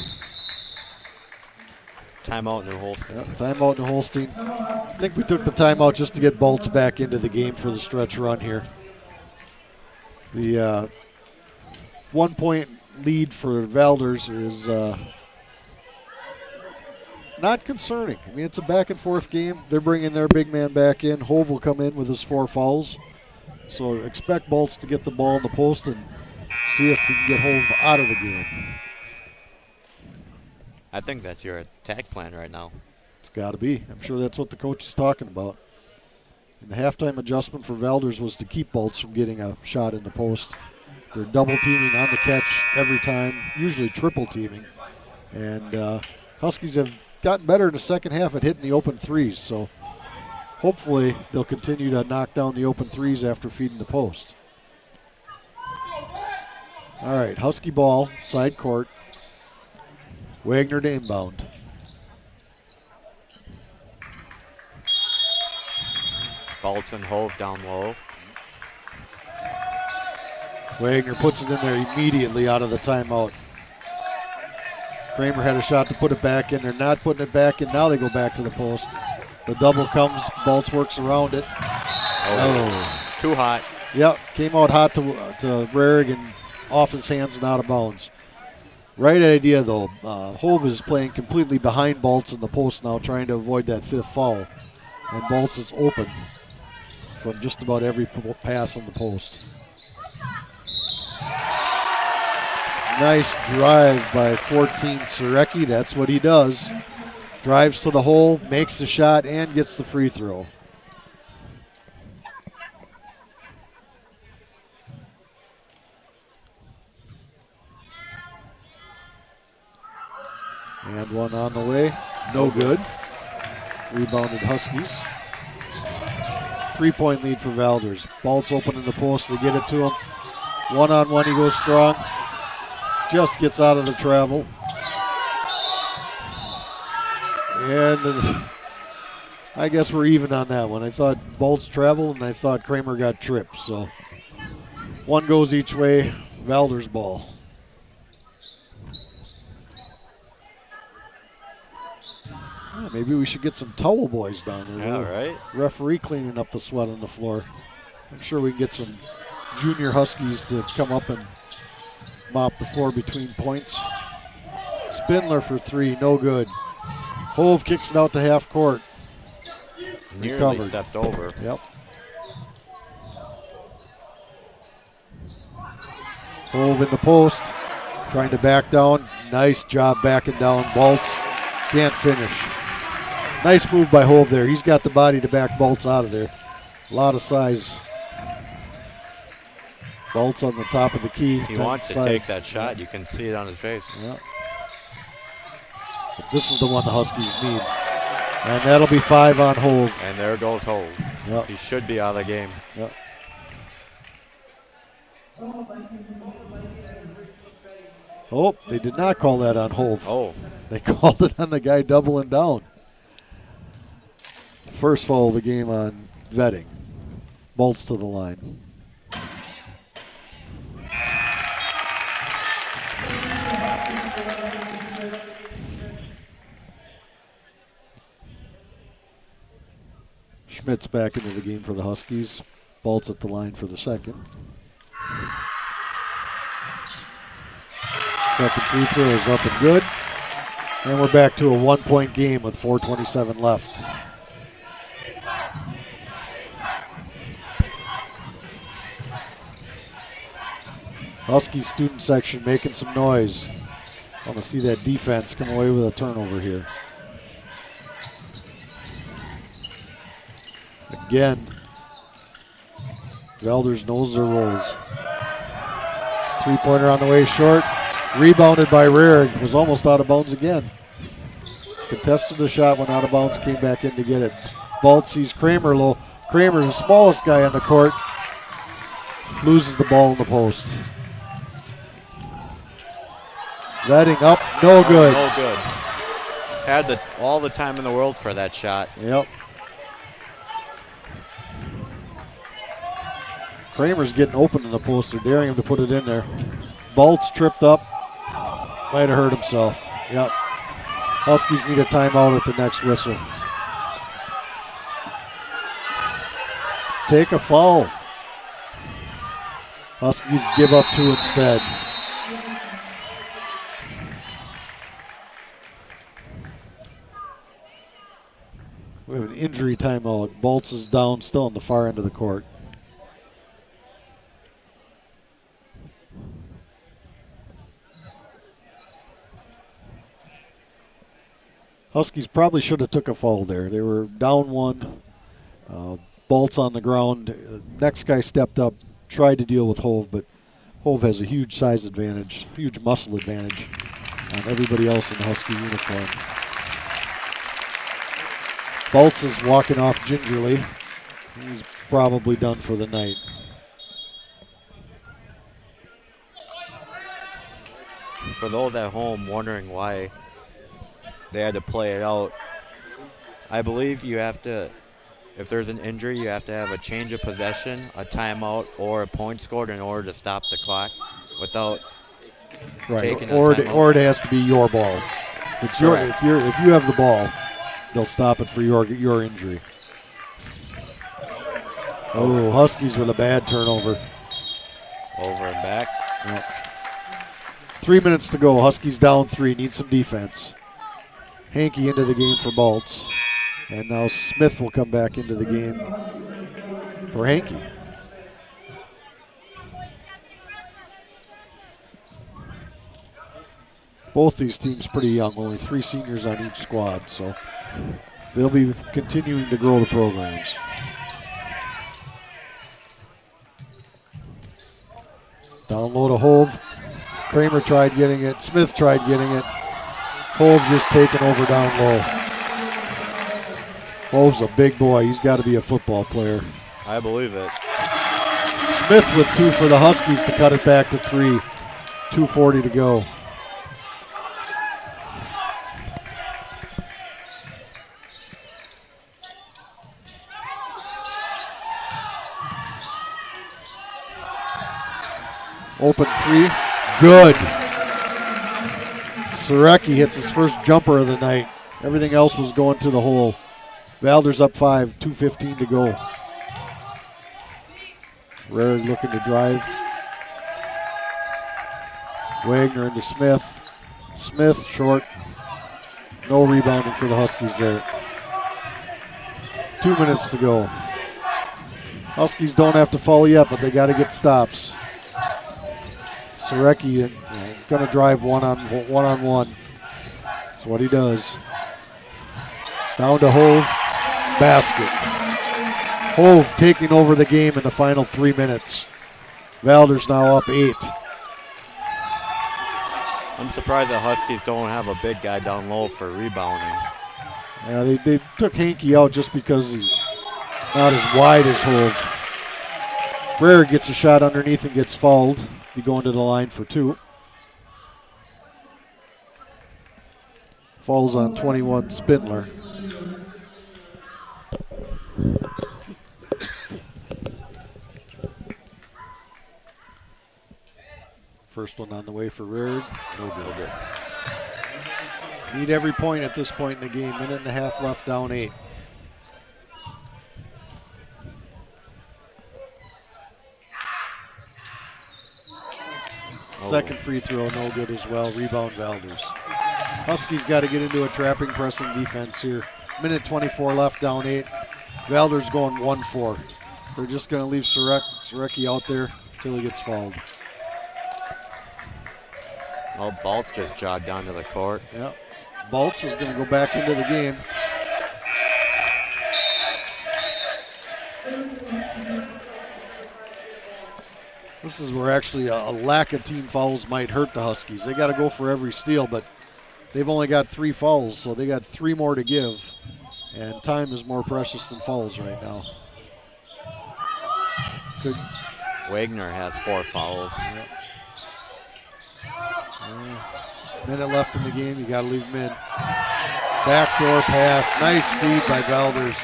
Timeout New Holstein. Yep, timeout New Holstein. I think we took the timeout just to get Baltz back into the game for the stretch run here. The 1-point lead for Valders is not concerning. I mean, it's a back and forth game. They're bringing their big man back in. Hove will come in with his 4 fouls. So expect Baltz to get the ball in the post and see if we can get Hove out of the game. I think that's your attack plan right now. It's got to be. I'm sure that's what the coach is talking about. And the halftime adjustment for Valders was to keep Baltz from getting a shot in the post. They're double teaming on the catch every time, usually triple teaming. And Huskies have gotten better in the second half at hitting the open 3s, so hopefully they'll continue to knock down the open 3s after feeding the post. All right, Husky ball, side court. Wagner to inbound. Baltz and Hove down low. Wagner puts it in there immediately out of the timeout. Kramer had a shot to put it back in. They're not putting it back in. Now they go back to the post. The double comes. Baltz works around it. Oh. Too hot. Yep, came out hot to Rarig and off his hands and out of bounds. Right idea, though. Hove is playing completely behind Baltz in the post now, trying to avoid that fifth foul. And Baltz is open from just about every pass on the post. Nice drive by 14 Surecki. That's what he does. Drives to the hole, makes the shot, and gets the free throw. And one on the way. No good. Rebounded Huskies. 3-point lead for Valders. Baltz open in the post. They get it to him. One-on-one, he goes strong. Just gets out of the travel. And I guess we're even on that one. I thought Baltz traveled and I thought Kramer got tripped. So one goes each way. Valders ball. Maybe we should get some towel boys down there. Yeah, right. Referee cleaning up the sweat on the floor. I'm sure we can get some junior Huskies to come up and mop the floor between points. Spindler for three, no good. Hove kicks it out to half court. Nearly Recovered. stepped over. Yep. Hove in the post, trying to back down. Nice job backing down. Baltz can't finish. Nice move by Hove there. He's got the body to back Baltz out of there. A lot of size. Baltz on the top of the key. He wants to take that shot. You can see it on his face. Yeah. But this is the one the Huskies need. And that'll be 5 on Hove. And there goes Hove. Yep. He should be out of the game. Yep. Oh, they did not call that on Hove. Oh. They called it on the guy doubling down. First foul of the game on Vetting. Baltz to the line. Schmidt's back into the game for the Huskies. Baltz at the line for the second. Second free throw is up and good. And we're back to a 1-point game with 4:27 left. Husky student section making some noise. I want to see that defense come away with a turnover here. Again, Valders knows their roles. Three-pointer on the way short. Rebounded by Rarig. Was almost out of bounds again. Contested the shot, went out of bounds, came back in to get it. Baltz sees Kramer low. Kramer, the smallest guy on the court, loses the ball in the post. Vetting up, no good. No good. Had all the time in the world for that shot. Yep. Kramer's getting open in the post. They're daring him to put it in there. Baltz tripped up. Might have hurt himself. Yep. Huskies need a timeout at the next whistle. Take a foul. Huskies give up 2 instead. We have an injury timeout. Baltz is down, still on the far end of the court. Huskies probably should have took a foul there. They were down 1. Baltz on the ground. Next guy stepped up, tried to deal with Hove, but Hove has a huge size advantage, huge muscle advantage on everybody else in the Husky uniform. Baltz is walking off gingerly. He's probably done for the night. For those at home wondering why they had to play it out. I believe you have to, if there's an injury, you have to have a change of possession, a timeout, or a point scored in order to stop the clock without taking a timeout. Or it has to be your ball. It's your, if you have the ball, they'll stop it for your injury. Oh, Huskies with a bad turnover. Over and back. Yep. 3 minutes to go. Huskies down 3. Need some defense. Hankey into the game for Baltz. And now Smith will come back into the game for Hankey. Both these teams pretty young, only 3 seniors on each squad, so they'll be continuing to grow the programs. Down low to Hove. Kramer tried getting it. Smith tried getting it. Hove just taking over down low. Hove's a big boy. He's got to be a football player. I believe it. Smith with 2 for the Huskies to cut it back to 3. 2:40 to go. Open 3, good. Surecki hits his first jumper of the night. Everything else was going to the hole. Valders up 5, 2:15 to go. Rare looking to drive. Wagner into Smith. Smith short. No rebounding for the Huskies there. 2 minutes to go. Huskies don't have to fall yet, but they got to get stops. Surecki going to drive one-on-one. That's what he does. Down to Hove. Basket. Hove taking over the game in the final 3 minutes. Valders now up 8. I'm surprised the Huskies don't have a big guy down low for rebounding. Yeah, they took Hankey out just because he's not as wide as Hove. Brer gets a shot underneath and gets fouled. Be going to the line for 2. Falls on 21 Spindler. First one on the way for Rare. No good. Need every point at this point in the game. Minute and a half left, down 8. Second free throw, no good as well. Rebound Valders. Huskies got to get into a trapping, pressing defense here. Minute 24 left, down 8. Valders going 1-4. They're just going to leave Surecki out there until he gets fouled. Well, Baltz just jogged down to the court. Yep. Baltz is going to go back into the game. This is where actually a lack of team fouls might hurt the Huskies. They got to go for every steal, but they've only got 3 fouls, so they got 3 more to give. And time is more precious than fouls right now. Good. Wagner has 4 fouls. Yep. Minute left in the game, you got to leave them in. Backdoor pass, nice feed by Valders.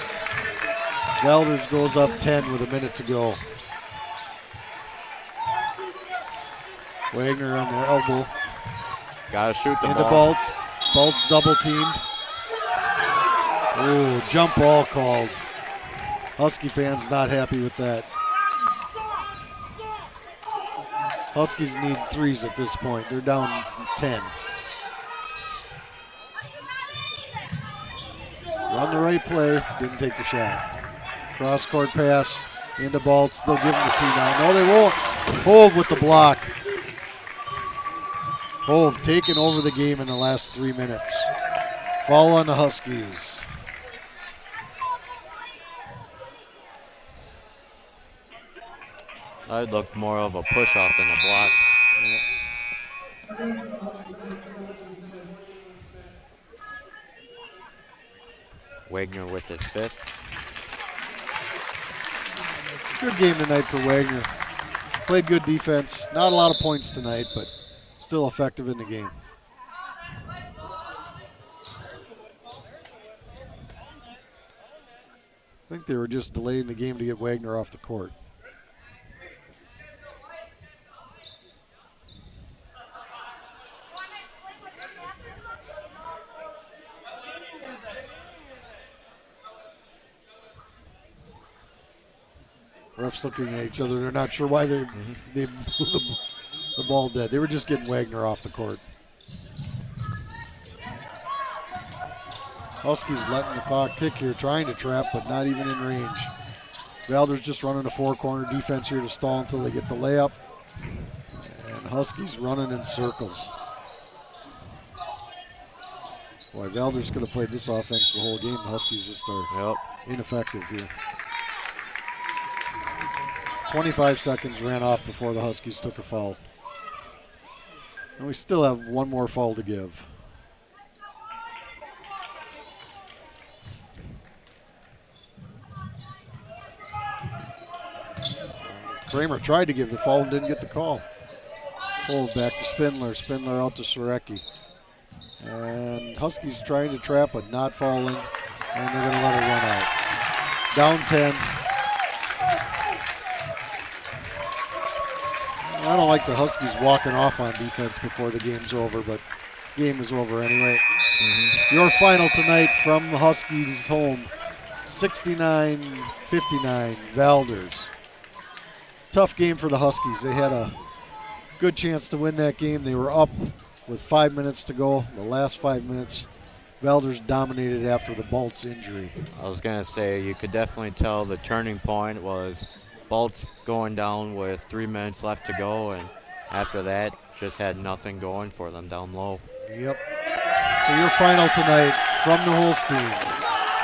Valders goes up 10 with a minute to go. Wagner on the elbow. Gotta shoot the into ball. Baltz. Baltz double teamed. Oh, jump ball called. Husky fans not happy with that. Huskies need 3s at this point. They're down 10. Run the right play, didn't take the shot. Cross court pass into Baltz. They'll give him the 2 now. No, they won't. Hove with the block. Hove taking over the game in the last 3 minutes. Foul on the Huskies. I'd look more of a push-off than a block. Wagner with his 5th. Good game tonight for Wagner. Played good defense. Not a lot of points tonight, but still effective in the game. think they were just delaying the game to get Wagner off the court. Refs looking at each other. They're not sure why they blew the ball dead. They were just getting Wagner off the court. Huskies letting the clock tick here, trying to trap, but not even in range. Valders just running a four-corner defense here to stall until they get the layup. And Huskies running in circles. Boy, Valders could have played this offense the whole game. The Huskies just are ineffective here. 25 seconds ran off before the Huskies took a foul. And we still have one more foul to give. Kramer tried to give the foul and didn't get the call. Hold back to Spindler. Spindler out to Sorecki. And Huskies trying to trap but not fouling. And they're going to let it run out. Down 10. I don't like the Huskies walking off on defense before the game's over, but the game is over anyway. Your final tonight from the Huskies home, 69-59, Valders. Tough game for the Huskies. They had a good chance to win that game. They were up with 5 minutes to go. The last 5 minutes, Valders dominated after the Baltz injury. I was going to say, you could definitely tell the turning point was Baltz going down with 3 minutes left to go, and after that, just had nothing going for them down low. Yep. So your final tonight from the Holstein.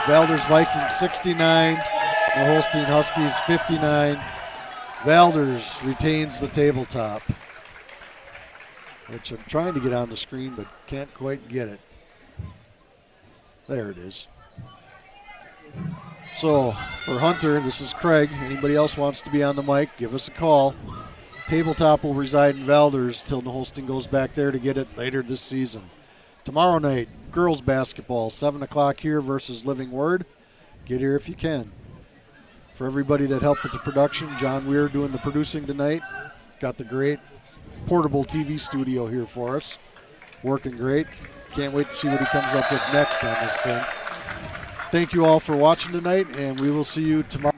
Valders Vikings 69, the Holstein Huskies 59. Valders retains the tabletop, which I'm trying to get on the screen but can't quite get it. There it is. So for Hunter, this is Craig. Anybody else wants to be on the mic, give us a call. Tabletop will reside in Valders till the Holstein goes back there to get it later this season. Tomorrow night, girls basketball, 7 o'clock here versus Living Word. Get here if you can. For everybody that helped with the production, John Weir doing the producing tonight. Got the great portable TV studio here for us. Working great. Can't wait to see what he comes up with next on this thing. Thank you all for watching tonight, and we will see you tomorrow.